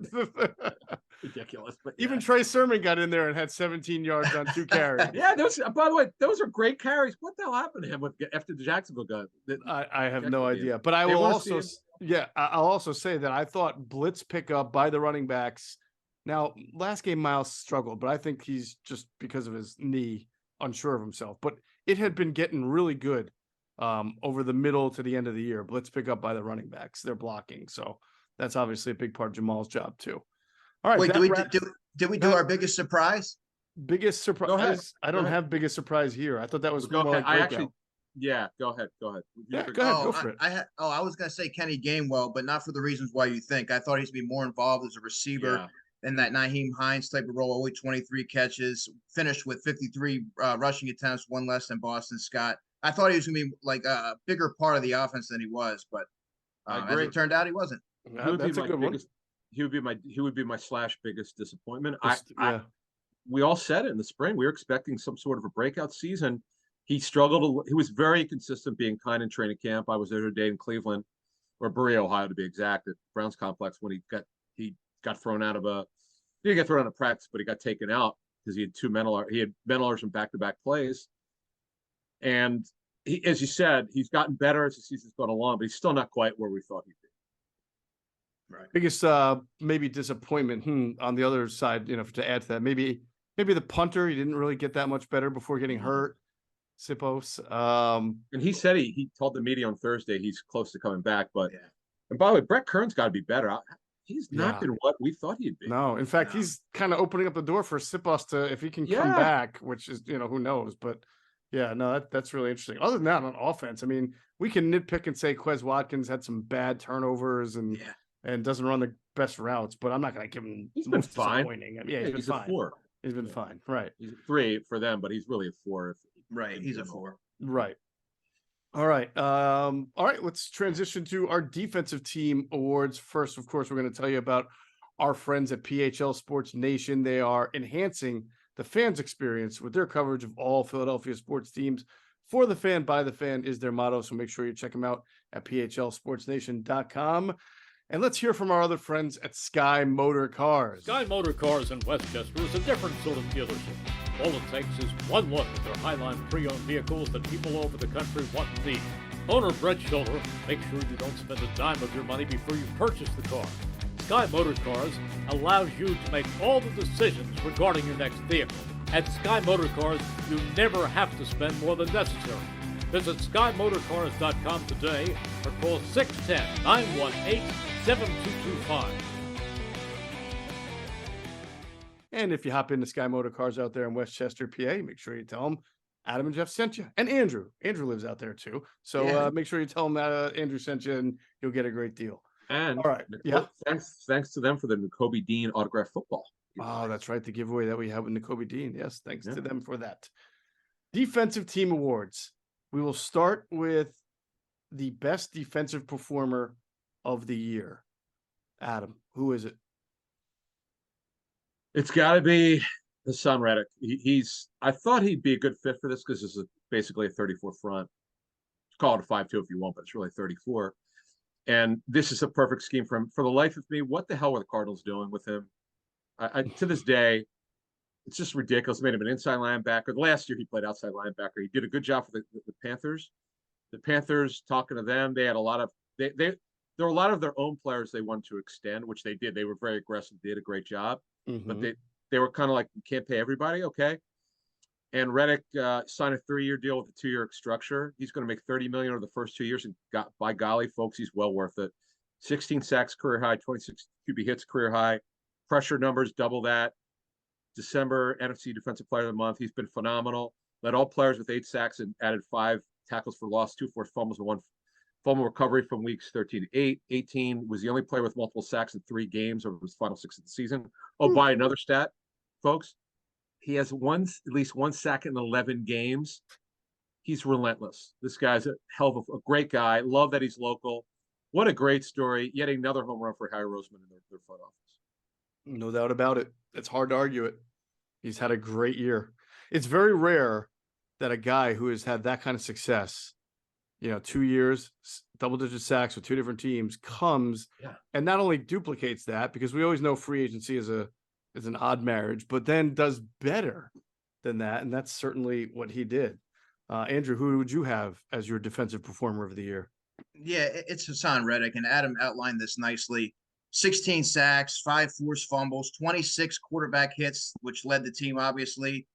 Ridiculous. But even Trey Sermon got in there and had 17 yards on 2 carries. Yeah, by the way, those are great carries. What the hell happened to him after the Jacksonville gun? I have no idea. But I will Yeah, I'll also say that I thought blitz pickup by the running backs. Now, last game Miles struggled, but I think he's just because of his knee unsure of himself. But it had been getting really good over the middle to the end of the year. Blitz pickup by the running backs, they're blocking, so that's obviously a big part of Jamal's job too. All right, Wait, that wraps did we do our biggest surprise? biggest surprise. Go ahead. I don't Go ahead. have biggest surprise here. I thought that was Go more ahead. like I breakout. actually, yeah, go ahead. Yeah, go ahead. Go for it. I was gonna say Kenny Gainwell, but not for the reasons why you think. I thought he'd be more involved as a receiver Yeah. in that Naheem Hines type of role. Only 23 catches, finished with 53 rushing attempts, one less than Boston Scott. I thought he was gonna be like a bigger part of the offense than he was, but I as agree. it turned out, he wasn't. He would be That's a my good biggest. He would be my / biggest disappointment. one. Yeah. We all said it in the spring. We were expecting some sort of a breakout season. He struggled. He was very consistent, being kind in training camp. I was there today in Cleveland, or Berea, Ohio, to be exact, at Browns complex when he got thrown out of he didn't get thrown out of practice, but he got taken out because he had mental errors in back-to-back plays. And he, as you said, he's gotten better as the season's gone along, but he's still not quite where we thought he'd be. Right. Biggest maybe disappointment on the other side, to add to that, maybe the punter, he didn't really get that much better before getting hurt. Sipos. And he said he told the media on Thursday he's close to coming back. But Yeah. and by the way, Brett Kern's got to be better. He's not been what we thought he'd be. No, in fact, No. he's kind of opening up the door for Sipos to, if he can come Yeah. back, which is, who knows, but yeah, no, that's really interesting. Other than that, on offense, I mean, we can nitpick and say Quez Watkins had some bad turnovers and doesn't run the best routes, but I'm not going to give him. He's been most fine. disappointing. Yeah, he's been He's fine. a 4. He's been fine. Right. He's a 3 for them, but he's really a 4. Right, he's a 4. Right. All right. All right. Let's transition to our defensive team awards. First, of course, we're going to tell you about our friends at PHL Sports Nation. They are enhancing the fans' experience with their coverage of all Philadelphia sports teams. For the fan, by the fan is their motto. So make sure you check them out at phlsportsnation.com. And let's hear from our other friends at Sky Motor Cars. Sky Motor Cars in Westchester is a different sort of dealership. All it takes is one look at their Highline pre-owned vehicles that people over the country want and need. Owner Brett Schulter, make sure you don't spend a dime of your money before you purchase the car. Sky Motor Cars allows you to make all the decisions regarding your next vehicle. At Sky Motor Cars, you never have to spend more than necessary. Visit SkyMotorCars.com today or call 610-918-7225. And if you hop into Sky Motor Cars out there in Westchester, PA, make sure you tell them Adam and Geoff sent you. And Andrew. Andrew lives out there too. So make sure you tell him that Andrew sent you and you'll get a great deal. And all right. Thanks to them for the Kobe Dean autographed football. Oh, that's right. The giveaway that we have with Kobe Dean. Yes. Thanks to them for that. Defensive team awards. We will start with the best defensive performer of the year. Adam, who is it? It's got to be Hassan Reddick. I thought he'd be a good fit for this because this is basically a 34 front. Call it a 5-2 if you want, but it's really 34. And this is a perfect scheme for him. For the life of me, what the hell were the Cardinals doing with him? To this day, it's just ridiculous. Made him an inside linebacker. Last year, he played outside linebacker. He did a good job for the Panthers. The Panthers, talking to them, they had a lot of there were a lot of their own players they wanted to extend, which they did. They were very aggressive. They did a great job. But they were kind of like, you can't pay everybody, okay? And Reddick signed a 3-year deal with a 2-year structure. He's going to make $30 million over the first 2 years, and by golly, folks, he's well worth it. 16 sacks, career high. 26 QB hits, career high. Pressure numbers, double that. December NFC Defensive Player of the Month. He's been phenomenal. Led all players with 8 sacks and added 5 tackles for loss, 2 forced fumbles, and 1 fumble recovery from weeks 13 to 18. Was the only player with multiple sacks in 3 games over his final 6 of the season. Oh, by another stat, folks, he has at least one sack in 11 games. He's relentless. This guy's a hell of a great guy. Love that he's local. What a great story. Yet another home run for Harry Roseman in their front office. No doubt about it. It's hard to argue it. He's had a great year. It's very rare that a guy who has had that kind of success, 2 years, double-digit sacks with 2 different teams, comes and not only duplicates that, because we always know free agency is an odd marriage, but then does better than that, and that's certainly what he did. Andrew, who would you have as your defensive performer of the year? Yeah, it's Hassan Reddick, and Adam outlined this nicely. 16 sacks, 5 forced fumbles, 26 quarterback hits, which led the team, obviously.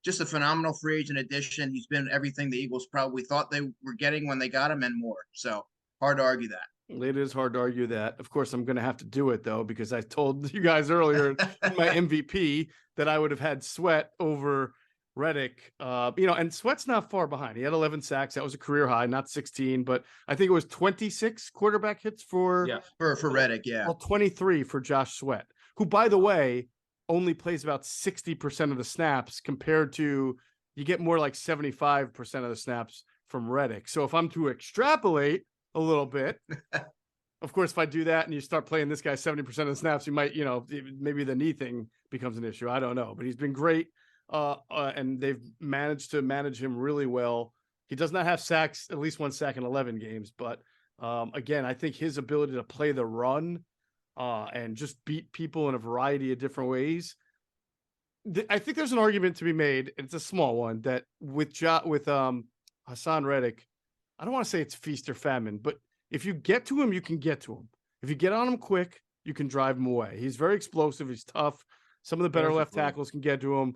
Just a phenomenal free agent addition. He's been everything the Eagles probably thought they were getting when they got him and more. So hard to argue It is hard to argue that. Of course, I'm going to have to do it, though, because I told you guys earlier in my that. MVP that I would have had Sweat over Reddick. And Sweat's not far behind. He had 11 sacks. That was a career high, not 16, but I think it was 26 quarterback hits for Yes. for Reddick, yeah. well, 23 for Josh Sweat, who, by the way, only plays about 60% of the snaps compared to you get more like 75% of the snaps from Reddick. So if I'm to extrapolate a little bit, of course, if I do that and you start playing this guy 70% of the snaps, you might, maybe the knee thing becomes an issue. I don't know, but he's been great. And they've managed to manage him really well. He does not have sacks, at least 1 sack in 11 games. But again, I think his ability to play the run and just beat people in a variety of different ways. I think there's an argument to be made. It's a small one that with Hassan Reddick, I don't want to say it's feast or famine, but if you get to him, you can get to him. If you get on him quick, you can drive him away. He's very explosive. He's tough. Some of the better left tackles can get to him.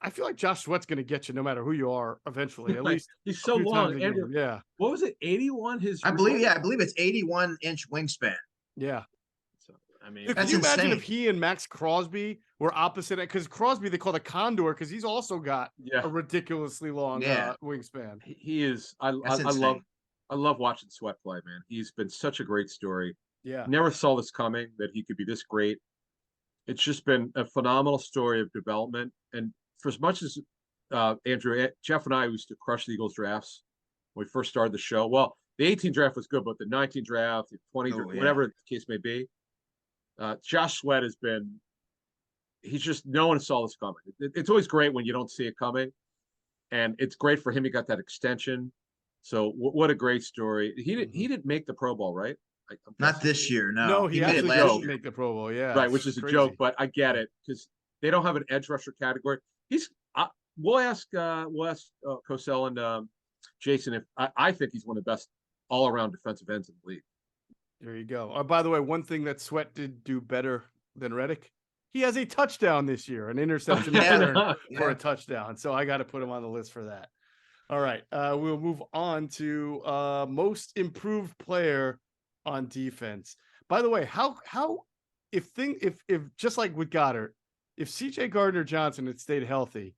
I feel like Josh Sweat's going to get you no matter who you are eventually. At least he's so long. Andrew, yeah. What was it? 81. I believe it's 81-inch wingspan. Yeah. So, I mean, Can you imagine if he and Max Crosby were opposite? Because Crosby they call the Condor because he's also got a ridiculously long wingspan. He is. I love watching Sweat play, man. He's been such a great story. Yeah. Never saw this coming that he could be this great. It's just been a phenomenal story of development. And for as much as Andrew, Geoff and I used to crush the Eagles drafts when we first started the show. Well, the 18 draft was good, but the 19 draft, the 20, whatever the case may be, Josh Sweat has been, he's just, no one saw this coming. It's always great when you don't see it coming. And it's great for him. He got that extension. So what a great story. He didn't make the Pro Bowl, right? Not this year, no. No, he made it actually last didn't year. make the Pro Bowl, yeah. Right, which is a joke, but I get it because they don't have an edge rusher category. We'll ask Cosell and Jason if I think he's one of the best all-around defensive ends in the league. There you go. By the way, one thing that Sweat did do better than Reddick, he has a touchdown this year, an interception return for a touchdown. So I got to put him on the list for that. All right, we'll move on to most improved player on defense. By the way, how if just like with Goddard, if CJ Gardner-Johnson had stayed healthy,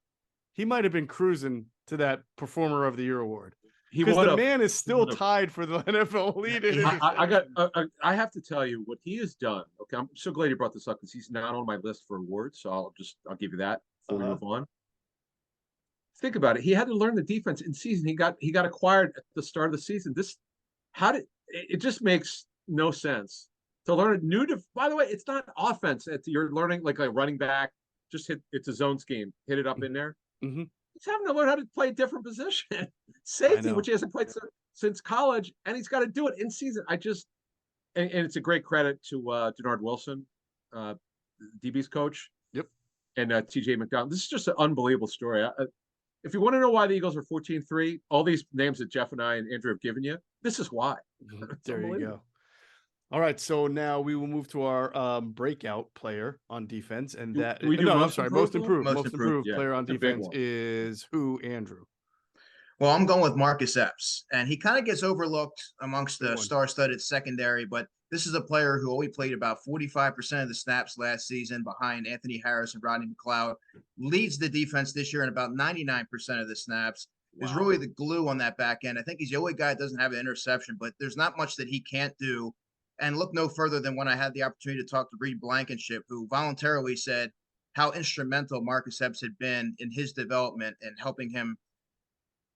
he might have been cruising to that Performer of the Year award. Because the man is still tied for the NFL lead. I have to tell you what he has done. Okay, I'm so glad you brought this up because he's not on my list for awards. So I'll give you that before we move on. Think about it. He had to learn the defense in season. He got acquired at the start of the season. It just makes no sense to learn a new. By the way, it's not offense. You're learning like a running back. It's a zone scheme. Hit it up in there. Mm-hmm. He's having to learn how to play a different position, safety, which he hasn't played since college, and he's got to do it in season. And it's a great credit to Denard Wilson, DB's coach. Yep. And TJ McDonald. This is just an unbelievable story. If you want to know why the Eagles are 14-3, all these names that Geoff and I and Andrew have given you, this is why. There you go. All right, so now we will move to our breakout player on defense, and most improved player on defense is who, Andrew? Well, I'm going with Marcus Epps, and he kind of gets overlooked amongst the star-studded secondary, but this is a player who only played about 45% of the snaps last season behind Anthony Harris and Rodney McLeod, leads the defense this year in about 99% of the snaps, is really the glue on that back end. I think he's the only guy that doesn't have an interception, but there's not much that he can't do. And look no further than when I had the opportunity to talk to Reed Blankenship, who voluntarily said how instrumental Marcus Epps had been in his development and helping him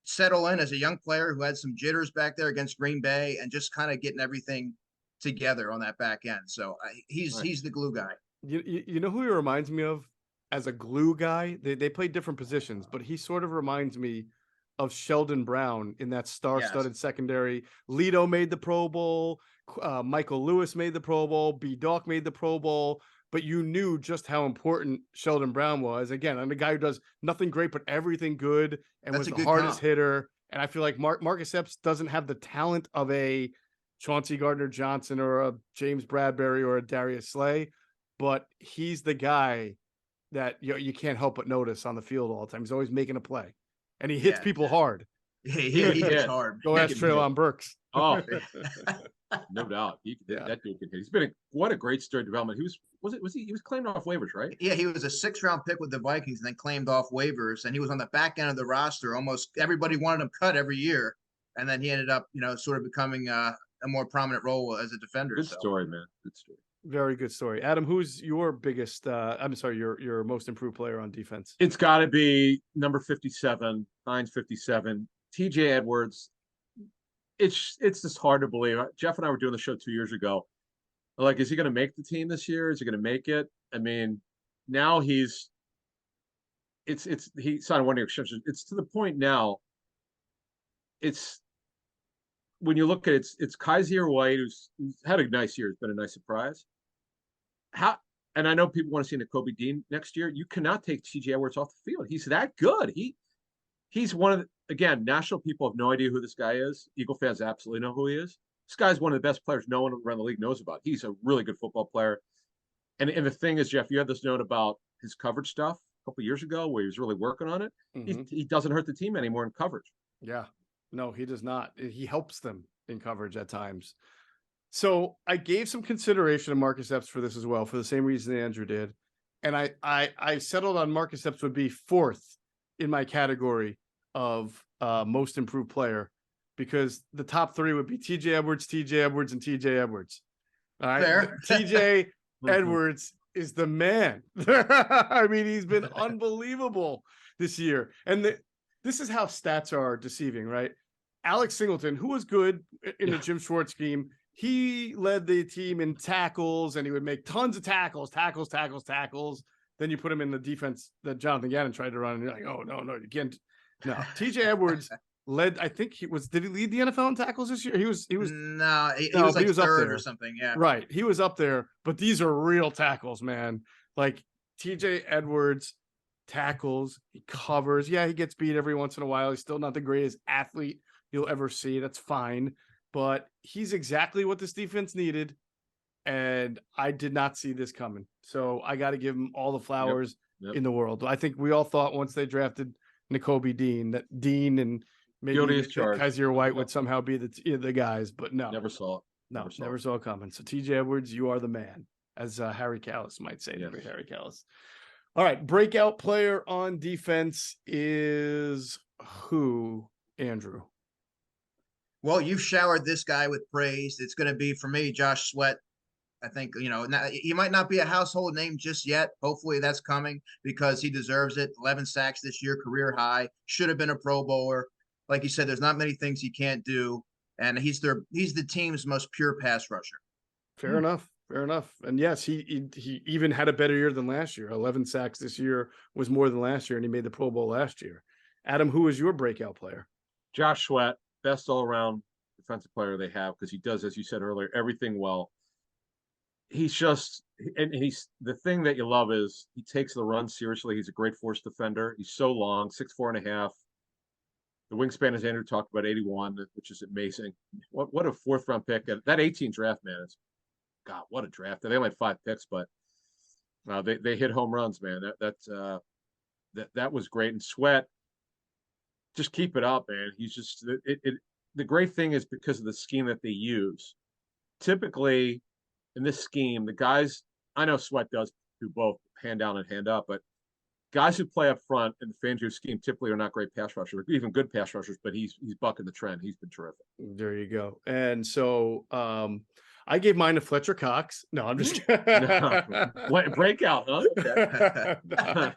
settle in as a young player who had some jitters back there against Green Bay and just kind of getting everything together on that back end. So he's the glue guy. You know who he reminds me of as a glue guy? They play different positions, but he sort of reminds me of Sheldon Brown in that star-studded secondary. Lito made the Pro Bowl. Michael Lewis made the Pro Bowl. B-Doc made the Pro Bowl. But you knew just how important Sheldon Brown was. Again, I'm a guy who does nothing great, but everything good and was the hardest hitter. And I feel like Marcus Epps doesn't have the talent of a Chauncey Gardner-Johnson or a James Bradbury or a Darius Slay, but he's the guy that you can't help but notice on the field all the time. He's always making a play, and he hits Yeah. people hard. He hits Yeah. hard. Go ask Treylon Burks. Oh, no doubt. Yeah. That dude can hit. He's been what a great story development. He was claimed off waivers, right? Yeah, he was a 6th-round pick with the Vikings and then claimed off waivers, and he was on the back end of the roster. Almost everybody wanted him cut every year, and then he ended up, sort of becoming a more prominent role as a defender. Good story, man. Good story. Very good story. Adam, who's your biggest your most improved player on defense? It's got to be number 57, Hines 57, TJ Edwards. It's just hard to believe. Geoff and I were doing the show 2 years ago. Like, is he going to make the team this year? Is he going to make it? I mean, now he signed a 1-year extension. It's to the point now. It's when you look at it, it's Kaiser White, who's had a nice year. It's been a nice surprise. And I know people want to see Nakobe Dean next year. You cannot take TJ Edwards off the field. He's that good. He's one of the, again, national people have no idea who this guy is. Eagle fans absolutely know who he is. This guy's one of the best players no one around the league knows about. He's a really good football player. And the thing is, Geoff, you had this note about his coverage stuff a couple of years ago where he was really working on it. Mm-hmm. He doesn't hurt the team anymore in coverage. Yeah. No, he does not. He helps them in coverage at times. So I gave some consideration to Marcus Epps for this as well, for the same reason Andrew did. And I settled on Marcus Epps would be 4th in my category of most improved player, because the top 3 would be TJ Edwards, and TJ Edwards. All right. Fair. TJ Edwards is the man. I mean, he's been unbelievable this year. And this is how stats are deceiving, right? Alex Singleton, who was good in the Jim Schwartz scheme, he led the team in tackles, and he would make tons of tackles. Then you put him in the defense that Jonathan Gannon tried to run, and you're like, oh, no, you can't. No, TJ Edwards led, I think did he lead the NFL in tackles this year? He was No, he was like 3rd or something. Yeah. Right. He was up there, but these are real tackles, man. Like TJ Edwards tackles, he covers. Yeah, he gets beat every once in a while. He's still not the greatest athlete you'll ever see. That's fine. But he's exactly what this defense needed. And I did not see this coming. So I got to give him all the flowers in the world. I think we all thought once they drafted Nakobe Dean that Dean and maybe Kaiser White would somehow be the guys, but no. Never saw it. Never saw it coming. So TJ Edwards, you are the man, as Harry Callis might say. Yes. Harry Callis. All right. Breakout player on defense is who, Andrew? Well, you've showered this guy with praise. It's going to be, for me, Josh Sweat. I think, he might not be a household name just yet. Hopefully that's coming because he deserves it. 11 sacks this year, career high. Should have been a Pro Bowler. Like you said, there's not many things he can't do. And he's the team's most pure pass rusher. Fair enough. And yes, he even had a better year than last year. 11 sacks this year was more than last year, and he made the Pro Bowl last year. Adam, who is your breakout player? Josh Sweat, best all-around defensive player they have, because he does, as you said earlier, everything well. He's the thing that you love is he takes the run seriously. He's a great force defender. He's so long, 6'4.5". The wingspan, as Andrew talked about, 81, which is amazing. What a 4th-round pick. That 18 draft, man, is, God, what a draft. They only had 5 picks, but they hit home runs, man. That was great. And Sweat, just keep it up, man. He's just the great thing is because of the scheme that they use. Typically, in this scheme, the guys, I know Sweat does do both hand down and hand up, but guys who play up front in the Fangio scheme typically are not great pass rushers, even good pass rushers, but he's bucking the trend. He's been terrific. There you go. And so I gave mine to Fletcher Cox. No, I'm just kidding. No. Breakout, huh?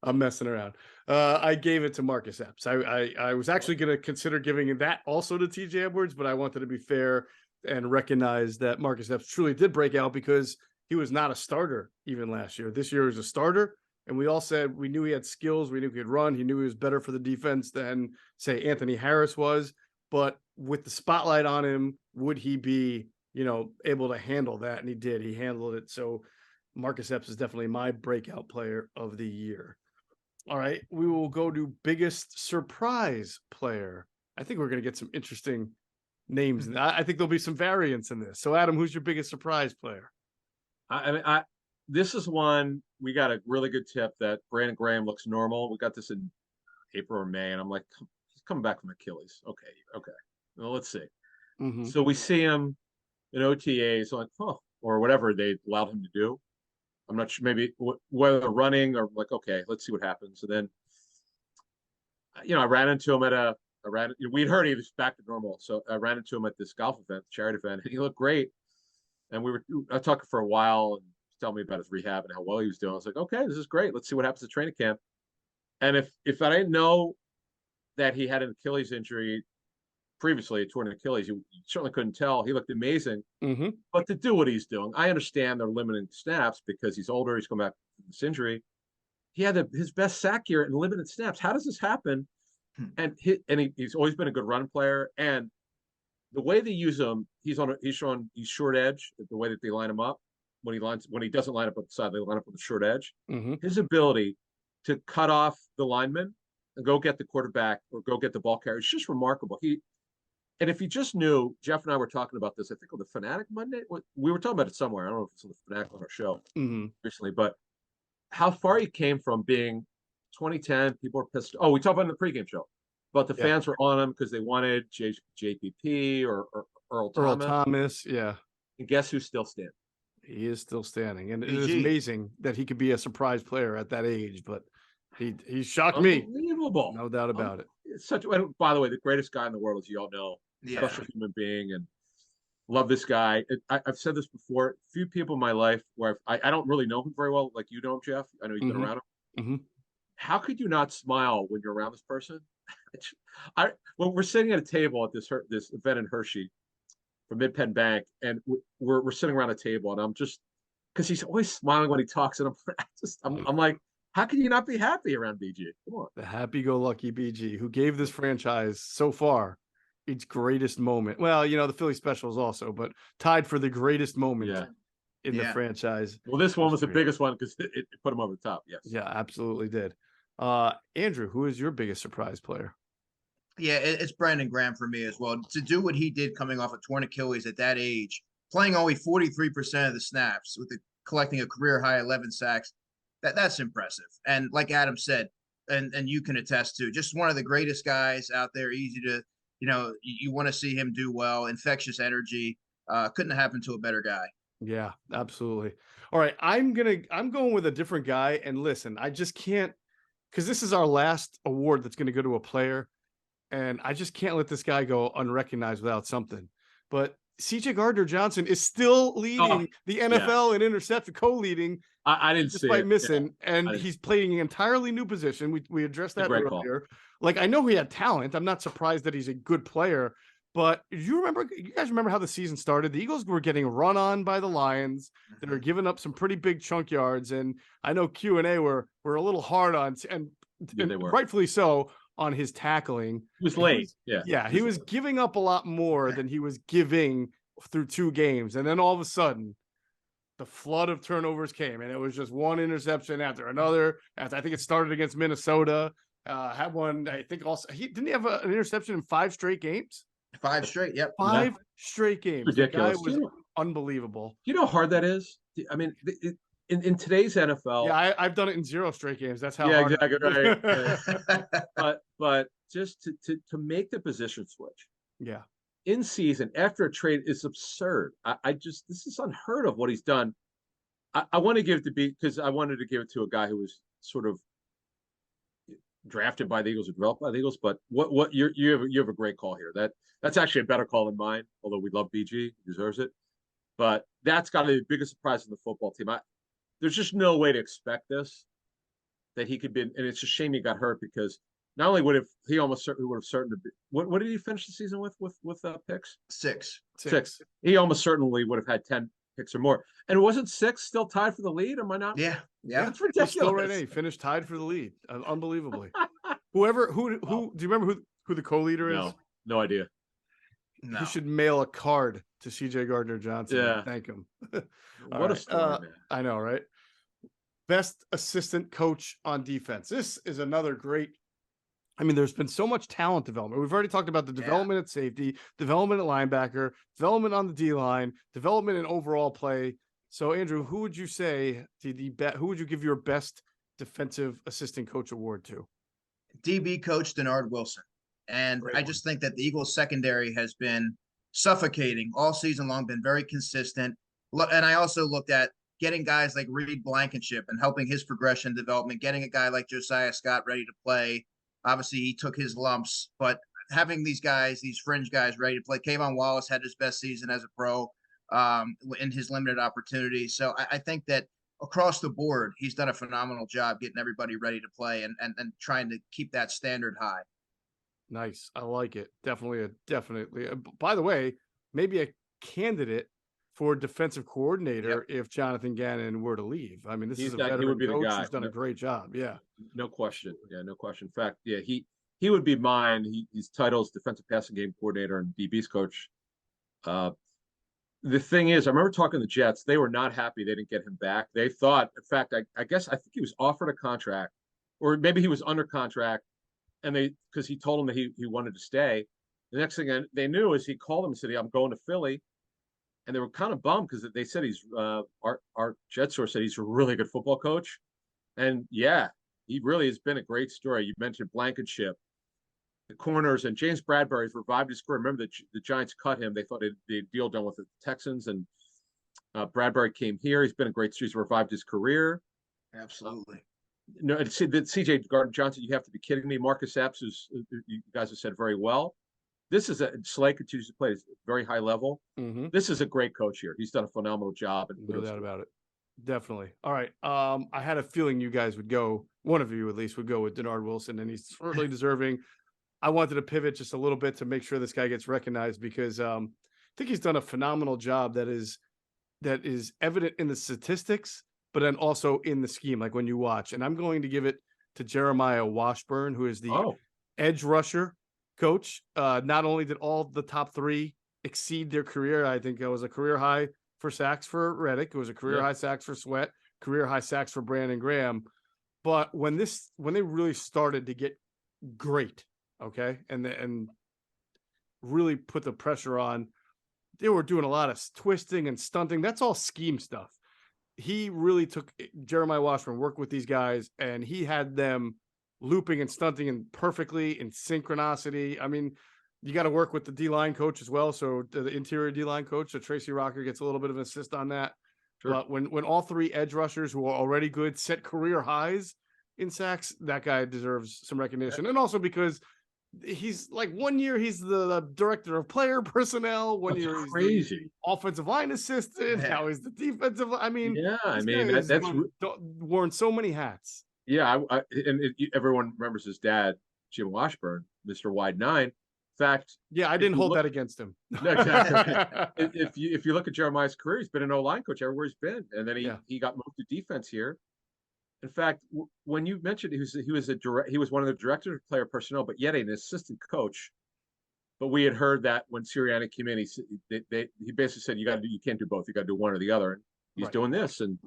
I'm messing around. I gave it to Marcus Epps. I was actually going to consider giving that also to TJ Edwards, but I wanted to be fair and recognize that Marcus Epps truly did break out because he was not a starter even last year. This year he was a starter, and we all said we knew he had skills. We knew he could run. He knew he was better for the defense than, say, Anthony Harris was. But with the spotlight on him, would he be, able to handle that? And he did. He handled it. So Marcus Epps is definitely my breakout player of the year. All right, we will go to biggest surprise player. I think we're going to get some interesting names. I think there'll be some variance in this. So, Adam, who's your biggest surprise player? I this is one we got a really good tip that Brandon Graham looks normal. We got this in April or May, and I'm like, he's coming back from Achilles. Okay. Well, let's see. Mhm. So we see him in OTAs, like, or whatever they allowed him to do. I'm not sure, maybe whether running or like, okay, let's see what happens. And then, I ran into him we'd heard he was back to normal. So I ran into him at this golf event, charity event, and he looked great. And I talked for a while and telling me about his rehab and how well he was doing. I was like, okay, this is great. Let's see what happens at training camp. And if I didn't know that he had an Achilles injury previously, a torn Achilles, you certainly couldn't tell. He looked amazing. Mm-hmm. But to do what he's doing, I understand they're limiting snaps because he's older. He's come back from this injury. He had his best sack year in limited snaps. How does this happen? And he's always been a good run player. And the way they use him, he's short edge. The way that they line him up when he doesn't line up on the side, they line up on the short edge. Mm-hmm. His ability to cut off the lineman and go get the quarterback or go get the ball carrier, it's just remarkable. And if you just knew, Geoff and I were talking about this, I think on the Fanatic Monday, we were talking about it somewhere. I don't know if it's on the Fanatic on our show recently, but how far he came from being 2010, people were pissed. Oh, we talked about it in the pregame show, but the fans were on him because they wanted JPP or Earl Thomas. Yeah. And guess who's still standing? He is still standing. And it BG. is amazing that he could be a surprise player at that age, but he shocked me. Unbelievable. No doubt about it. It's by the way, the greatest guy in the world, as you all know. Special human being, and love this guy. I've said this before. Few people in my life where I don't really know him very well, like you know him, Geoff. I know you've been around him. Mm-hmm. How could you not smile when you're around this person? When we're sitting at a table at this event in Hershey from Mid-Penn Bank, and we're sitting around a table, and I'm just because he's always smiling when he talks, and I'm like, how can you not be happy around BG? Come on, the happy-go-lucky BG who gave this franchise so far its greatest moment. Well, the Philly specials also, but tied for the greatest moment in the franchise. Well, this one was the biggest one because it put him over the top. Yes. Yeah, absolutely did. Andrew, who is your biggest surprise player? Yeah, it's Brandon Graham for me as well. To do what he did coming off a torn Achilles at that age, playing only 43% of the snaps collecting a career high 11 sacks, that's impressive. And like Adam said, and you can attest to, just one of the greatest guys out there, easy to you want to see him do well, infectious energy. Couldn't happen to a better guy. Yeah, absolutely. All right. I'm going with a different guy. And listen, I just can't, because this is our last award that's going to go to a player. And I just can't let this guy go unrecognized without something. But CJ Gardner-Johnson is still leading the NFL in interception, co-leading. I didn't see it. Despite missing, and he's playing an entirely new position. We addressed that earlier. Like, I know he had talent. I'm not surprised that he's a good player. But you guys remember how the season started? The Eagles were getting run on by the Lions. They were giving up some pretty big chunk yards. And I know Q&A were a little hard on, and rightfully so, on his tackling. He was late. He was giving up a lot more than he was giving through 2 games. And then all of a sudden, the flood of turnovers came, and it was just one interception after another. I think it started against Minnesota. Had one, I think also, didn't he have an interception in 5 straight games? 5 straight, yep. 5 straight games. Ridiculous. The guy was unbelievable. You know how hard that is? I mean, in today's NFL. Yeah, I've done it in 0 straight games. That's how hard exactly right. But just to make the position switch. Yeah. In season after a trade is absurd. This is unheard of what he's done. I want to give it because I wanted to give it to a guy who was sort of drafted by the Eagles or developed by the Eagles. But what you have a great call here. That's actually a better call than mine. Although we love BG, he deserves it. But that's got to be the biggest surprise in the football team. There's just no way to expect this, that he could be, and it's a shame he got hurt because not only would he almost certainly would have to be. What did he finish the season with picks? 6. He almost certainly would have had 10 picks or more. And wasn't 6 still tied for the lead? Am I not? Yeah. That's ridiculous. He's still right now. He finished tied for the lead. Unbelievably. Who do you remember who the co-leader is? No idea. No. He should mail a card to CJ Gardner-Johnson and thank him. What a story, man. I know, right? best assistant coach on defense. This is another great. I mean, there's been so much talent development. We've already talked about the development at safety, development at linebacker, development on the D line, development in overall play. So, Andrew, who would you say who would you give your best defensive assistant coach award to? DB coach Denard Wilson. And I just think that the Eagles secondary has been suffocating all season long, been very consistent. And I also looked at getting guys like Reed Blankenship and helping his progression development, getting a guy like Josiah Scott ready to play. Obviously, he took his lumps, but having these guys, these fringe guys ready to play. Kayvon Wallace had his best season as a pro in his limited opportunities. So I think that across the board, he's done a phenomenal job getting everybody ready to play and trying to keep that standard high. Nice. I like it. Definitely. By the way, maybe a candidate for defensive coordinator if Jonathan Gannon were to leave. I mean, this is a veteran coach who's done a great job. Yeah. No question. Yeah, no question. In fact, yeah, he would be mine. His title is defensive passing game coordinator and DB's coach. The thing is, I remember talking to the Jets. They were not happy they didn't get him back. They thought, in fact, I think he was offered a contract, or maybe he was under contract, and because he told them that he wanted to stay. The next thing they knew is he called them and said, "I'm going to Philly," and they were kind of bummed because they said he's our Jet source said he's a really good football coach, and yeah, he really has been a great story. You mentioned Blankenship, the corners, and James Bradbury's revived his career. Remember the Giants cut him; they thought the deal done with the Texans, and Bradbury came here. He's been a great story. He's revived his career. Absolutely. No, CJ Gardner-Johnson, you have to be kidding me. Marcus Epps, you guys have said very well. This is Slay continues to play at a very high level. Mm-hmm. This is a great coach here. He's done a phenomenal job. No doubt about it. Definitely. All right. I had a feeling you guys would go, one of you at least would go with Denard Wilson, and he's certainly deserving. I wanted to pivot just a little bit to make sure this guy gets recognized because I think he's done a phenomenal job that is evident in the statistics, but then also in the scheme, like when you watch. And I'm going to give it to Jeremiah Washburn, who is the edge rusher coach. Not only did all the top three exceed their career, I think it was a career high for sacks for Reddick. It was a career high sacks for Sweat, career high sacks for Brandon Graham. But when they really started to get great, and really put the pressure on, they were doing a lot of twisting and stunting. That's all scheme stuff. He really took Jeremiah Washburn, worked with these guys, and he had them looping and stunting and perfectly in synchronicity. I mean, you got to work with the D-line coach as well. So the interior D-line coach, so Tracy Rocker gets a little bit of an assist on that. Sure. But when all three edge rushers who are already good set career highs in sacks, that guy deserves some recognition. And also because he's like 1 year he's the director of player personnel, 1 year he's crazy the offensive line assistant, now he's the defensive. I mean, that's worn so many hats. Yeah, everyone remembers his dad, Jim Washburn, Mr. Wide Nine. In fact, I didn't hold that against him. No, exactly. if you look at Jeremiah's career, he's been an O-line coach everywhere he's been, and then he got moved to defense here. In fact, when you mentioned he was one of the directors of player personnel, but yet an assistant coach. But we had heard that when Sirianni came in, he basically said you can't do both. You got to do one or the other. And he's doing this, and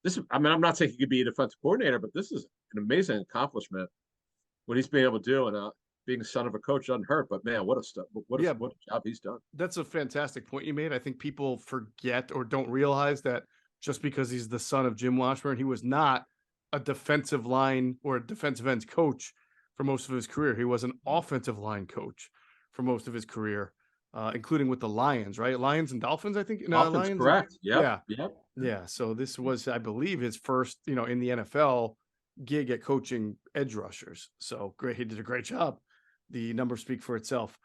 this. I mean, I'm not saying he could be a defensive coordinator, but this is an amazing accomplishment. What he's been able to do, and being the son of a coach doesn't hurt. But man, what a job he's done. That's a fantastic point you made. I think people forget or don't realize that just because he's the son of Jim Washburn, he was not a defensive line or a defensive ends coach for most of his career. He was an offensive line coach for most of his career, including with the Lions, right? Lions and Dolphins, I think. Dolphins, Lions, correct. Yeah. So this was, I believe, his first, in the NFL gig at coaching edge rushers. So great. He did a great job. The numbers speak for itself.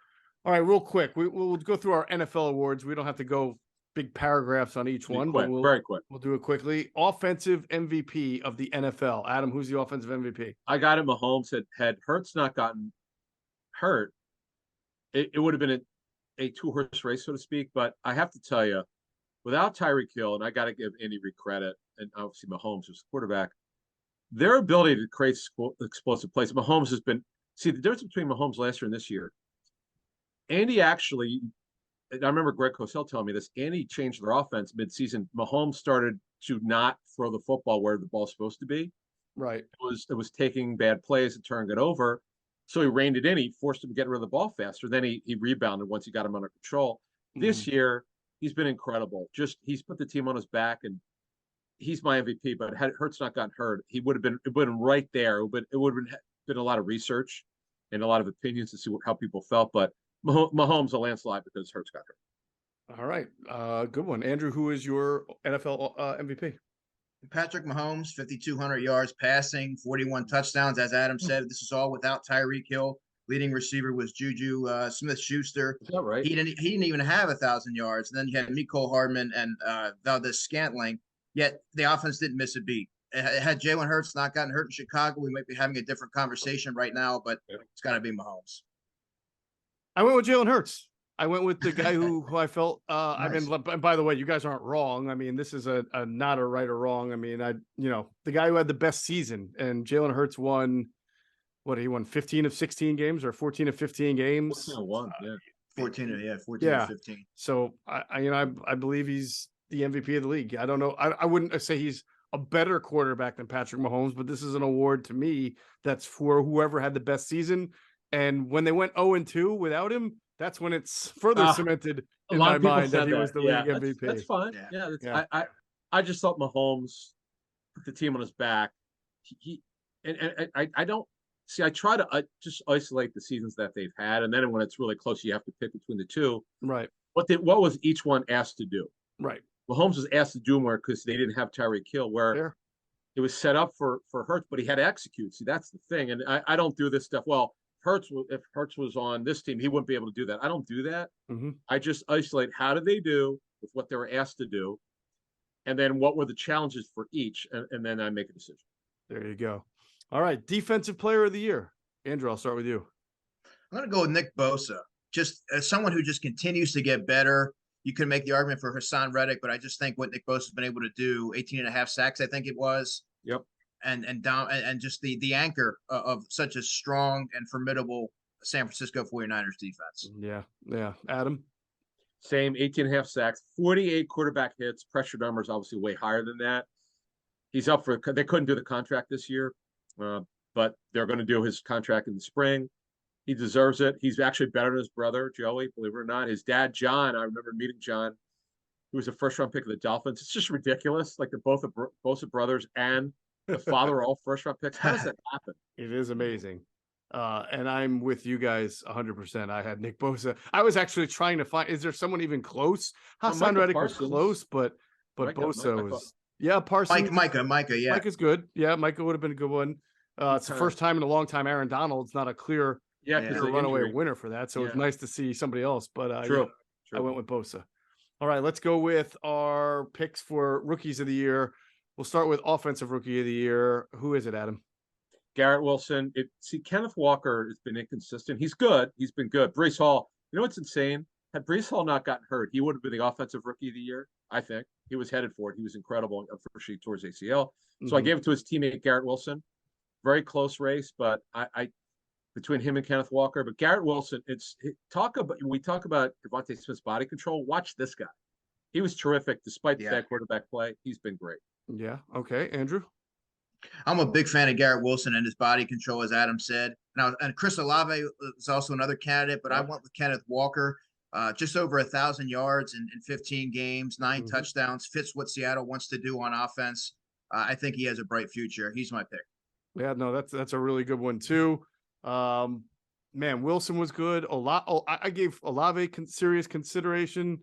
All right, real quick. We'll go through our NFL awards. We don't have to go big paragraphs on each one, but very quick. We'll do it quickly. Offensive MVP of the NFL. Adam, who's the offensive MVP? I got it. Mahomes. Had Hurts not gotten hurt, it would have been a two-horse race, so to speak. But I have to tell you, without Tyreek Hill, and I got to give Andy Reid credit, and obviously Mahomes was the quarterback, their ability to create explosive plays. Mahomes has been. See, the difference between Mahomes last year and this year, Andy actually and I remember Greg Cosell telling me this. Andy changed their offense midseason. Mahomes started to not throw the football where the ball's supposed to be. Right. It was taking bad plays and turning it over. So he reined it in. He forced him to get rid of the ball faster. Then he rebounded once he got him under control. This year, he's been incredible. He's put the team on his back, and he's my MVP. But had Hurts not gotten hurt, it would have been right there. It would have been a lot of research and a lot of opinions to see how people felt. But Mahomes a landslide because Hurts got hurt. All right. Good one. Andrew, who is your NFL MVP? Patrick Mahomes, 5,200 yards passing, 41 touchdowns. As Adam said, this is all without Tyreek Hill. Leading receiver was Juju Smith-Schuster. Is that right? He didn't even have 1,000 yards. And then you had Mecole Hardman and Valdez Scantling. Yet the offense didn't miss a beat. Had Jalen Hurts not gotten hurt in Chicago, we might be having a different conversation right now. But it's got to be Mahomes. I went with Jalen Hurts. I went with the guy who I felt. Nice. I mean, by the way, you guys aren't wrong. I mean, this is a not a right or wrong. I mean, the guy who had the best season, and Jalen Hurts won. What, he won 15 of 16 games or 14 of 15 games. 14 Yeah. of 15. So I believe he's the MVP of the league. I don't know. I wouldn't say he's a better quarterback than Patrick Mahomes, but this is an award to me that's for whoever had the best season. And when they went 0-2 without him, that's when it's further cemented in my mind that he was the league MVP. That's fine. Yeah. I just thought Mahomes put the team on his back. I don't see. I try to just isolate the seasons that they've had, and then when it's really close, you have to pick between the two. Right. What was each one asked to do? Right. Mahomes was asked to do more because they didn't have Tyreek Hill, where it was set up for Hurts, but he had to execute. See, that's the thing. And I don't do this stuff. Well, if Hurts was on this team, he wouldn't be able to do that. I don't do that. Mm-hmm. I just isolate how did they do with what they were asked to do, and then what were the challenges for each, and then I make a decision. There you go. All right, defensive player of the year. Andrew, I'll start with you. I'm going to go with Nick Bosa. Just as someone who just continues to get better. You could make the argument for Hassan Reddick, but I just think what Nick Bosa has been able to do, 18.5 sacks, I think it was. Yep. And just the anchor of such a strong and formidable San Francisco 49ers defense. Yeah. Adam? Same, 18.5 sacks, 48 quarterback hits. Pressure numbers obviously way higher than that. He's up for – they couldn't do the contract this year, but they're going to do his contract in the spring. He deserves it. He's actually better than his brother, Joey, believe it or not. His dad, John, I remember meeting John, who was a first-round pick of the Dolphins. It's just ridiculous. Like both the brothers and the father are all first-round picks. How does that happen? It is amazing. And I'm with you guys 100%. I had Nick Bosa. I was actually trying to find, is there someone even close? Hassan Reddick was close, but Bosa was, Parsons. Micah, yeah. Micah's good. Yeah, Micah would have been a good one. It's the first time in a long time Aaron Donald's not a clear runaway winner for that. So it's nice to see somebody else. But True. I went with Bosa. All right, let's go with our picks for rookies of the year. We'll start with offensive rookie of the year. Who is it, Adam? Garrett Wilson. Kenneth Walker has been inconsistent. He's good. He's been good. Breece Hall. You know what's insane? Had Breece Hall not gotten hurt, he would have been the offensive rookie of the year. I think he was headed for it. He was incredible, unfortunately, towards ACL. So I gave it to his teammate Garrett Wilson. Very close race, but I between him and Kenneth Walker. But Garrett Wilson, we talk about Devontae Smith's body control. Watch this guy. He was terrific despite the bad quarterback play. He's been great. Yeah. Okay, Andrew. I'm a big fan of Garrett Wilson and his body control, as Adam said. And Chris Olave is also another candidate, but I went with Kenneth Walker. Just over 1,000 yards in 15 games, 9 touchdowns, fits what Seattle wants to do on offense. I think he has a bright future. He's my pick. Yeah, no, that's a really good one too. Man, Wilson was good. I gave Olave serious consideration.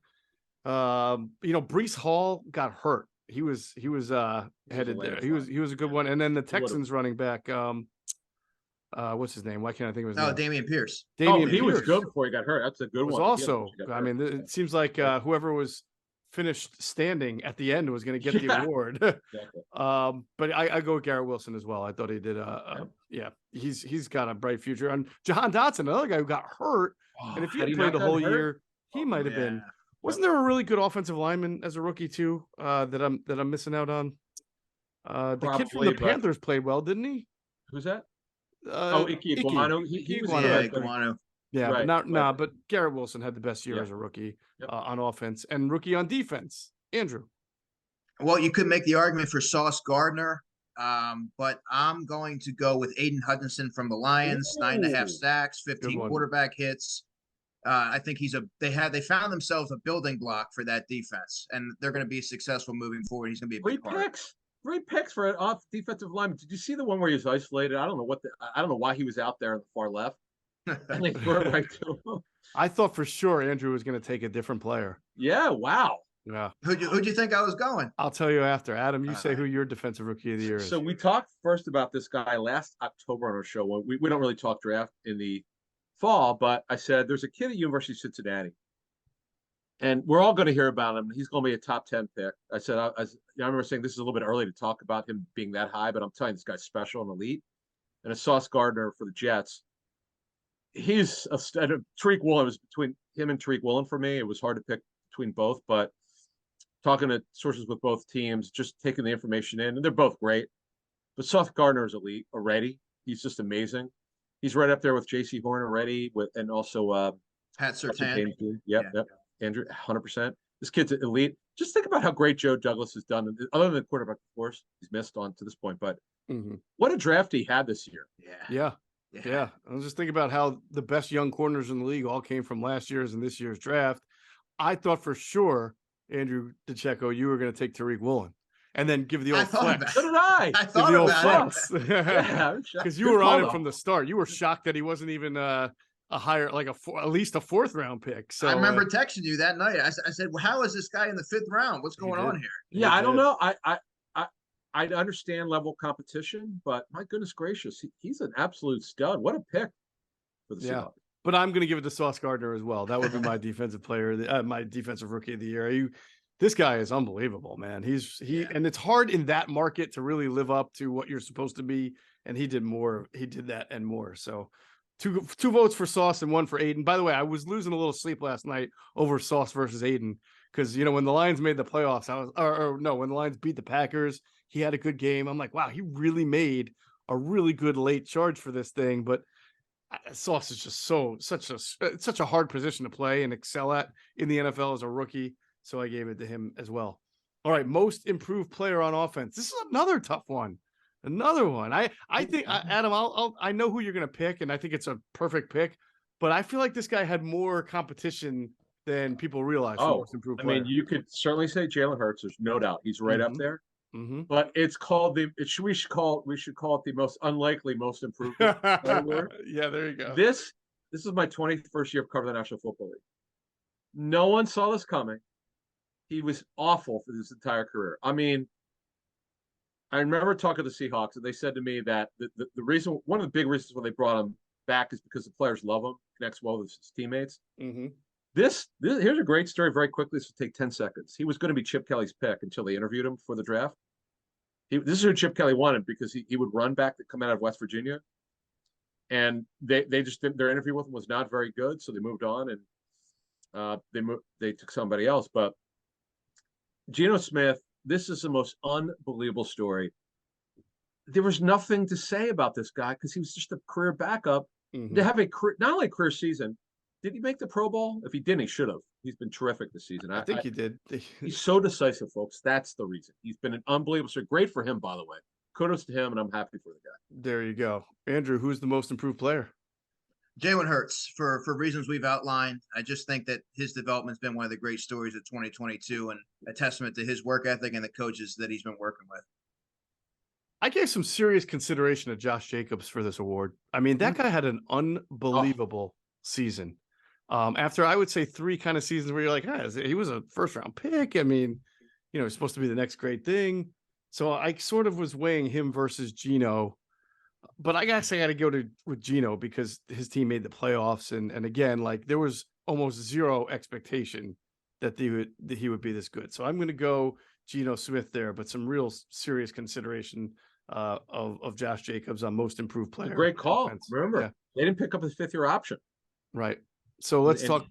Breece Hall got hurt. He was headed there. He was a good one. And then the Texans running back, what's his name? Why can't I think of his name? Dameon Pierce. He was good before he got hurt. That's a good one. Also, I mean, it seems like whoever was finished standing at the end was going to get the award. Exactly. But I go with Garrett Wilson as well. I thought he did. He's got a bright future. And Jahan Dotson, another guy who got hurt, and if he had played the whole year, he might have been. Wasn't there a really good offensive lineman as a rookie too? That I'm missing out on. The kid from the Panthers played well, didn't he? Who's that? Ike Iguano. He was Iguano. Yeah, Right, but Garrett Wilson had the best year Yeah. as a rookie Yep. on offense and rookie on defense. Andrew. Well, you could make the argument for Sauce Gardner, but I'm going to go with Aiden Hutchinson from the Lions. 9.5 Ooh. sacks, Good 15 one. quarterback hits. I think they found themselves a building block for that defense, and they're going to be successful moving forward. He's going to be a Three big part. picks. 3 picks for an off defensive lineman. Did you see the one where he was isolated? I don't know why he was out there on the far left. And they threw it right to him. I thought for sure Andrew was going to take a different player. Yeah, wow. Yeah. Who'd you think I was going? I'll tell you after. Adam, you say right. who your defensive rookie of the year is. So we talked first about this guy last October on our show. We don't really talk draft in the fall, but I said there's a kid at University of Cincinnati, and we're all going to hear about him. He's going to be a top 10 pick. I said I remember saying this is a little bit early to talk about him being that high, but I'm telling you, this guy's special and elite. And it's Sauce Gardner for the Jets. He's a Tariq Woolen. It was between him and Tariq Woolen for me. It was hard to pick between both, but talking to sources with both teams, just taking the information in, and they're both great. But Sauce Gardner is elite already. He's just amazing. He's right up there with J.C. Horn already, and also Pat Surtain. Yep. Andrew, 100%. This kid's elite. Just think about how great Joe Douglas has done. Other than the quarterback, of course, he's missed on to this point. But what a draft he had this year. Yeah. I was just thinking about how the best young corners in the league all came from last year's and this year's draft. I thought for sure, Andrew DiCecco, you were going to take Tariq Woolen and then give the old flex. So did I. I thought about it. Yeah, because you were on him from the start. You were shocked that he wasn't even a higher, like at least a 4th round pick. So I remember texting you that night. I said, well, how is this guy in the 5th round? What's going on here? Yeah, I don't know. I understand level competition, but my goodness gracious, he's an absolute stud. What a pick for the Seahawks. But I'm going to give it to Sauce Gardner as well. That would be my defensive player, my defensive rookie of the year. This guy is unbelievable, man. And it's hard in that market to really live up to what you're supposed to be. And he did more. He did that and more. So two votes for Sauce and 1 for Aiden. By the way, I was losing a little sleep last night over Sauce versus Aiden because when the Lions made the playoffs, when the Lions beat the Packers, he had a good game. I'm like, wow, he really made a really good late charge for this thing, but. Sauce is just such a hard position to play and excel at in the NFL as a rookie. So I gave it to him as well. All right. Most improved player on offense. This is another tough one. Another one. I think Adam, I know who you're going to pick. And I think it's a perfect pick, but I feel like this guy had more competition than people realize. Most improved player. I mean, you could certainly say Jalen Hurts. There's no doubt he's right up there. But it's called we should call it the most unlikely most improved player. Yeah, there you go. This is my 21st year of covering the National Football League. No one saw this coming. He was awful for his entire career. I mean, I remember talking to the Seahawks, and they said to me that the reason, one of the big reasons why they brought him back is because the players love him, connects well with his teammates. This here's a great story. Very quickly, this will take 10 seconds. He was going to be Chip Kelly's pick until they interviewed him for the draft. This is who Chip Kelly wanted because he would run back to come out of West Virginia, and they just their interview with him was not very good, so they moved on and they took somebody else. But Geno Smith, this is the most unbelievable story. There was nothing to say about this guy because he was just a career backup. To have not only a career season. Did he make the Pro Bowl? If he didn't, he should have. He's been terrific this season. I think he did. He's so decisive, folks. That's the reason. He's been an unbelievable. So great for him, by the way. Kudos to him, and I'm happy for the guy. There you go. Andrew, who's the most improved player? Jalen Hurts, for reasons we've outlined. I just think that his development's been one of the great stories of 2022 and a testament to his work ethic and the coaches that he's been working with. I gave some serious consideration to Josh Jacobs for this award. I mean, that guy had an unbelievable season. After I would say 3 kind of seasons where you're like, he was a 1st round pick. I mean, he's supposed to be the next great thing. So I sort of was weighing him versus Geno, but I gotta say I got to go with Geno because his team made the playoffs. And again, like there was almost zero expectation that he would be this good. So I'm going to go Geno Smith there, but some real serious consideration of Josh Jacobs on most improved player. Great call. Offense. Remember, they didn't pick up his 5th-year option. Right. So let's talk.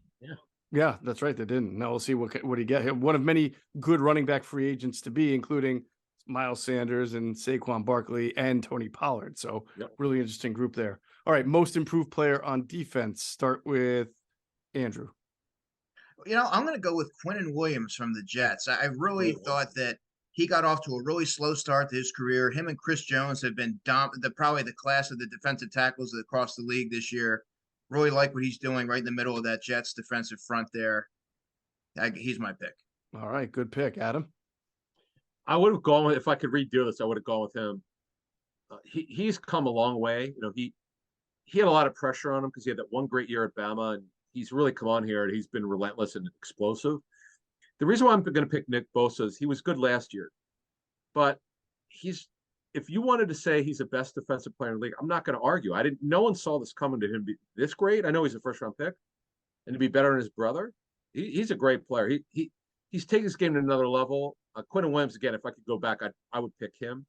Yeah, that's right. They didn't. Now we'll see what he get. One of many good running back free agents to be, including Miles Sanders and Saquon Barkley and Tony Pollard. So Yep. really interesting group there. All right, most improved player on defense. Start with Andrew. I'm going to go with Quinnen Williams from the Jets. I really thought that he got off to a really slow start to his career. Him and Chris Jones have been probably the class of the defensive tackles across the league this year. Really like what he's doing right in the middle of that Jets defensive front there. He's my pick. All right, good pick, Adam. I would have gone with, if I could redo this, I would have gone with him. He's come a long way. He had a lot of pressure on him because he had that one great year at Bama, and he's really come on here and he's been relentless and explosive. The reason why I'm going to pick Nick Bosa is he was good last year, but if you wanted to say he's the best defensive player in the league, I'm not going to argue. No one saw this coming to him be this great. I know he's a first round pick, and to be better than his brother, he's a great player. He's taking his game to another level. Quinnen Williams, again, if I could go back, I would pick him,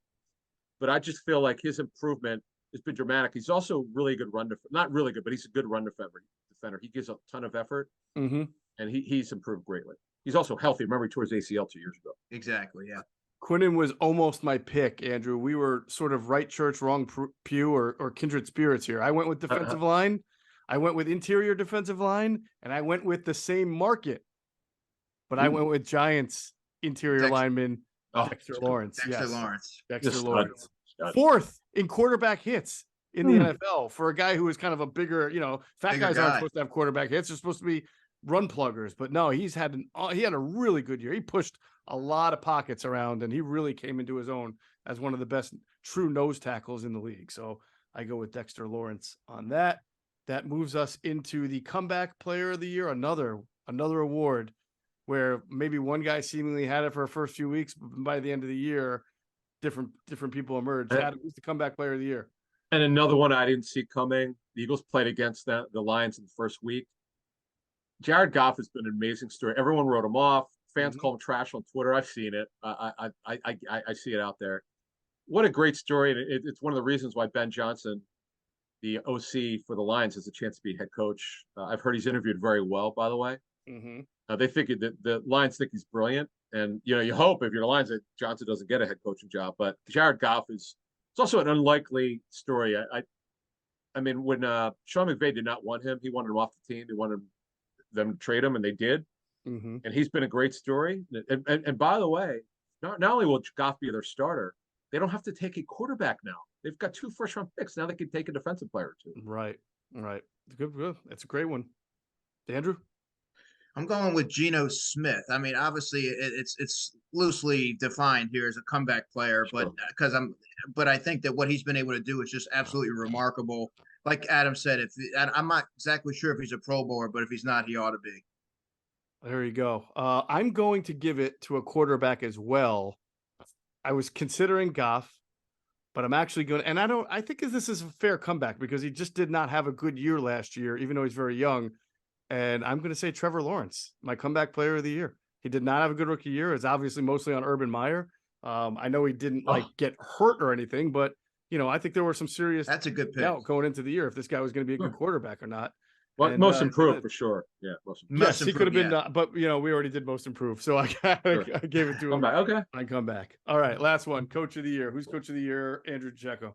but I just feel like his improvement has been dramatic. He's also really good not really good, but he's a good run defender. He gives a ton of effort, and he's improved greatly. He's also healthy. Remember, he tore his ACL 2 years ago. Exactly, yeah. Quinnen was almost my pick, Andrew. We were sort of right church, wrong pew, or kindred spirits here. I went with defensive line. I went with interior defensive line, and I went with the same market. But I went with Giants interior lineman Dexter Lawrence. Dexter Lawrence. Fourth in quarterback hits in the NFL for a guy who is kind of a bigger, fat guys aren't supposed to have quarterback hits. They're supposed to be run pluggers. But no, he had a really good year. He pushed a lot of pockets around, and he really came into his own as one of the best true nose tackles in the league. So I go with Dexter Lawrence on that. That moves us into the comeback player of the year, another award where maybe one guy seemingly had it for the first few weeks, but by the end of the year, different people emerged. Adam, who's the comeback player of the year? And another one I didn't see coming. The Eagles played against the Lions in the first week. Jared Goff has been an amazing story. Everyone wrote him off. Fans call him trash on Twitter. I've seen it. I see it out there. What a great story. And it's one of the reasons why Ben Johnson, the OC for the Lions, has a chance to be head coach. I've heard he's interviewed very well, by the way. They think the Lions think he's brilliant. And, you hope if you're the Lions that Johnson doesn't get a head coaching job. But Jared Goff it's also an unlikely story. I mean, when Sean McVay did not want him, he wanted him off the team. He wanted them to trade him, and they did. And he's been a great story. And by the way, not only will Goff be their starter, they don't have to take a quarterback now. They've got 2 first-round picks. Now they can take a defensive player or 2. Right. Good. That's a great one. Andrew? I'm going with Geno Smith. I mean, obviously, it's loosely defined here as a comeback player, but but I think that what he's been able to do is just absolutely remarkable. Like Adam said, I'm not exactly sure if he's a Pro Bowler, but if he's not, he ought to be. There you go. I'm going to give it to a quarterback as well. I was considering Goff, but I'm actually going to, and I think this is a fair comeback because he just did not have a good year last year, even though he's very young. And I'm going to say Trevor Lawrence, my comeback player of the year. He did not have a good rookie year. It's obviously mostly on Urban Meyer. I know he didn't get hurt or anything, but I think there were some serious that's a good pick doubt going into the year if this guy was going to be a good quarterback or not. Well, most improved for sure. Yeah, yes, he could have been, but we already did most improved, so I gave it to him. Okay, I come back. All right, last one, coach of the year. Who's coach of the year? Andrew DiCecco.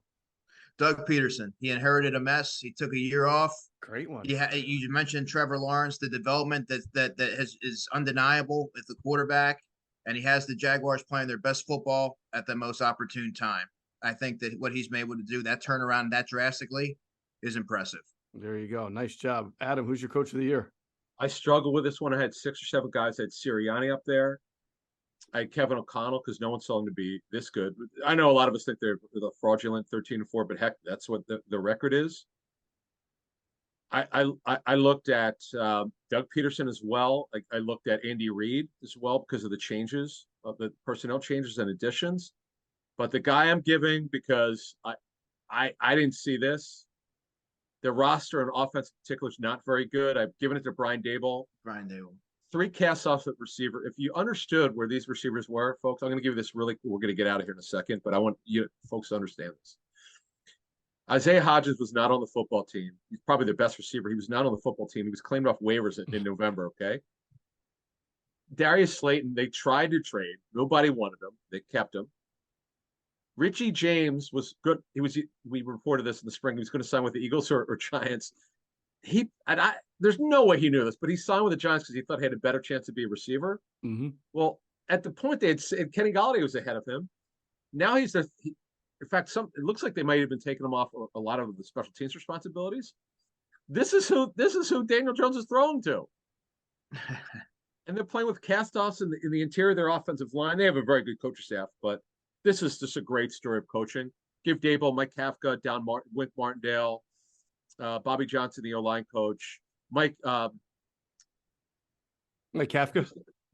Doug Peterson. He inherited a mess. He took a year off. Great one. You mentioned Trevor Lawrence, the development that is undeniable at the quarterback, and he has the Jaguars playing their best football at the most opportune time. I think that what he's been able to do, that turnaround that drastically, is impressive. There you go. Nice job. Adam, who's your coach of the year? I struggled with this one. I had 6 or 7 guys. I had Sirianni up there. I had Kevin O'Connell because no one saw him to be this good. I know a lot of us think they're the fraudulent 13-4, but heck, that's what the record is. I looked at Doug Peterson as well. I looked at Andy Reid as well because of the changes, of the personnel changes and additions. But the guy I'm giving, because I didn't see this. The roster and offense in particular is not very good. I've given it to Brian Daboll. 3 cast-offs at receiver. If you understood where these receivers were, folks, I'm going to give you this we're going to get out of here in a second, but I want you folks to understand this. Isaiah Hodgins was not on the football team. He's probably the best receiver. He was not on the football team. He was claimed off waivers in November, okay? Darius Slayton, they tried to trade. Nobody wanted him. They kept him. Richie James was good. We reported this in the spring. He was going to sign with the Eagles or Giants. There's no way he knew this, but he signed with the Giants because he thought he had a better chance to be a receiver. Mm-hmm. Well, at the point they had said Kenny Golladay was ahead of him. Now in fact, it looks like they might have been taking him off a lot of the special teams responsibilities. This is who Daniel Jones is throwing to. And they're playing with cast-offs in the interior of their offensive line. They have a very good coaching staff, but this is just a great story of coaching. Give Dable, Mike Kafka, Wink Martindale, Bobby Johnson, the O-line coach, Mike Kafka?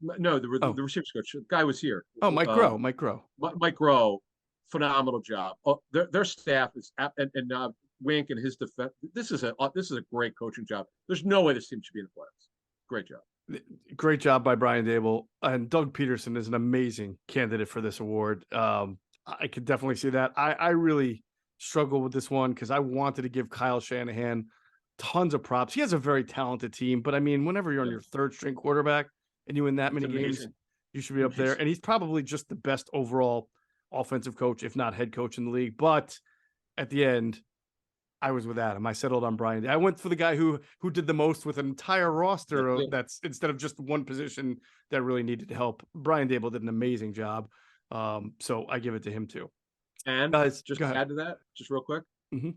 No, the receivers coach. The guy was here. Oh, Mike Groh. Mike Groh, phenomenal job. Oh, their staff is and Wink and his defense. This is a great coaching job. There's no way this team should be in the playoffs. Great job. Great job by Brian Dable, and Doug Peterson is an amazing candidate for this award. I could definitely see that. I really struggle with this one because I wanted to give Kyle Shanahan tons of props. He has a very talented team, but I mean, whenever you're on your third string quarterback and you win that many games, you should be up there. And he's probably just the best overall offensive coach, if not head coach in the league. But at the end, I was with Adam. I settled on Brian. I went for the guy who did the most with an entire roster that's instead of just one position that really needed help. Brian Dable did an amazing job. So I give it to him too. And guys, just to add to that, just real quick. Mm-hmm.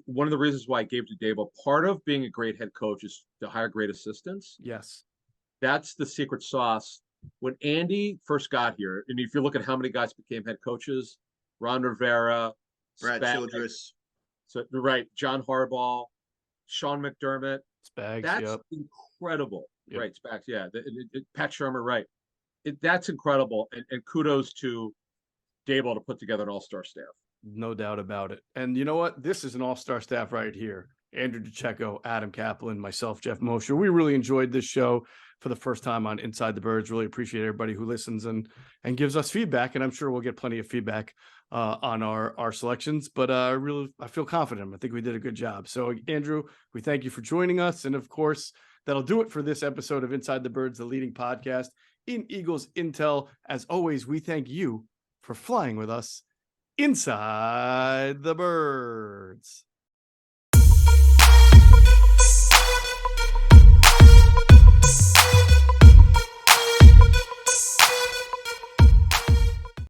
One of the reasons why I gave it to Dable, part of being a great head coach is to hire great assistants. Yes. That's the secret sauce. When Andy first got here, and if you look at how many guys became head coaches, Ron Rivera, Brad Childress. So right, John Harbaugh, Sean McDermott. Spags, that's incredible. Yep. Right, Spags, yeah. Pat Shermer, right. That's incredible. And kudos to Dable to put together an all-star staff. No doubt about it. And you know what? This is an all-star staff right here. Andrew DiCecco, Adam Caplan, myself, Geoff Mosher. We really enjoyed this show for the first time on Inside the Birds. Really appreciate everybody who listens and gives us feedback. And I'm sure we'll get plenty of feedback on our selections. But I feel confident. I think we did a good job. So, Andrew, we thank you for joining us. And, of course, that'll do it for this episode of Inside the Birds, the leading podcast in Eagles Intel. As always, we thank you for flying with us inside the birds.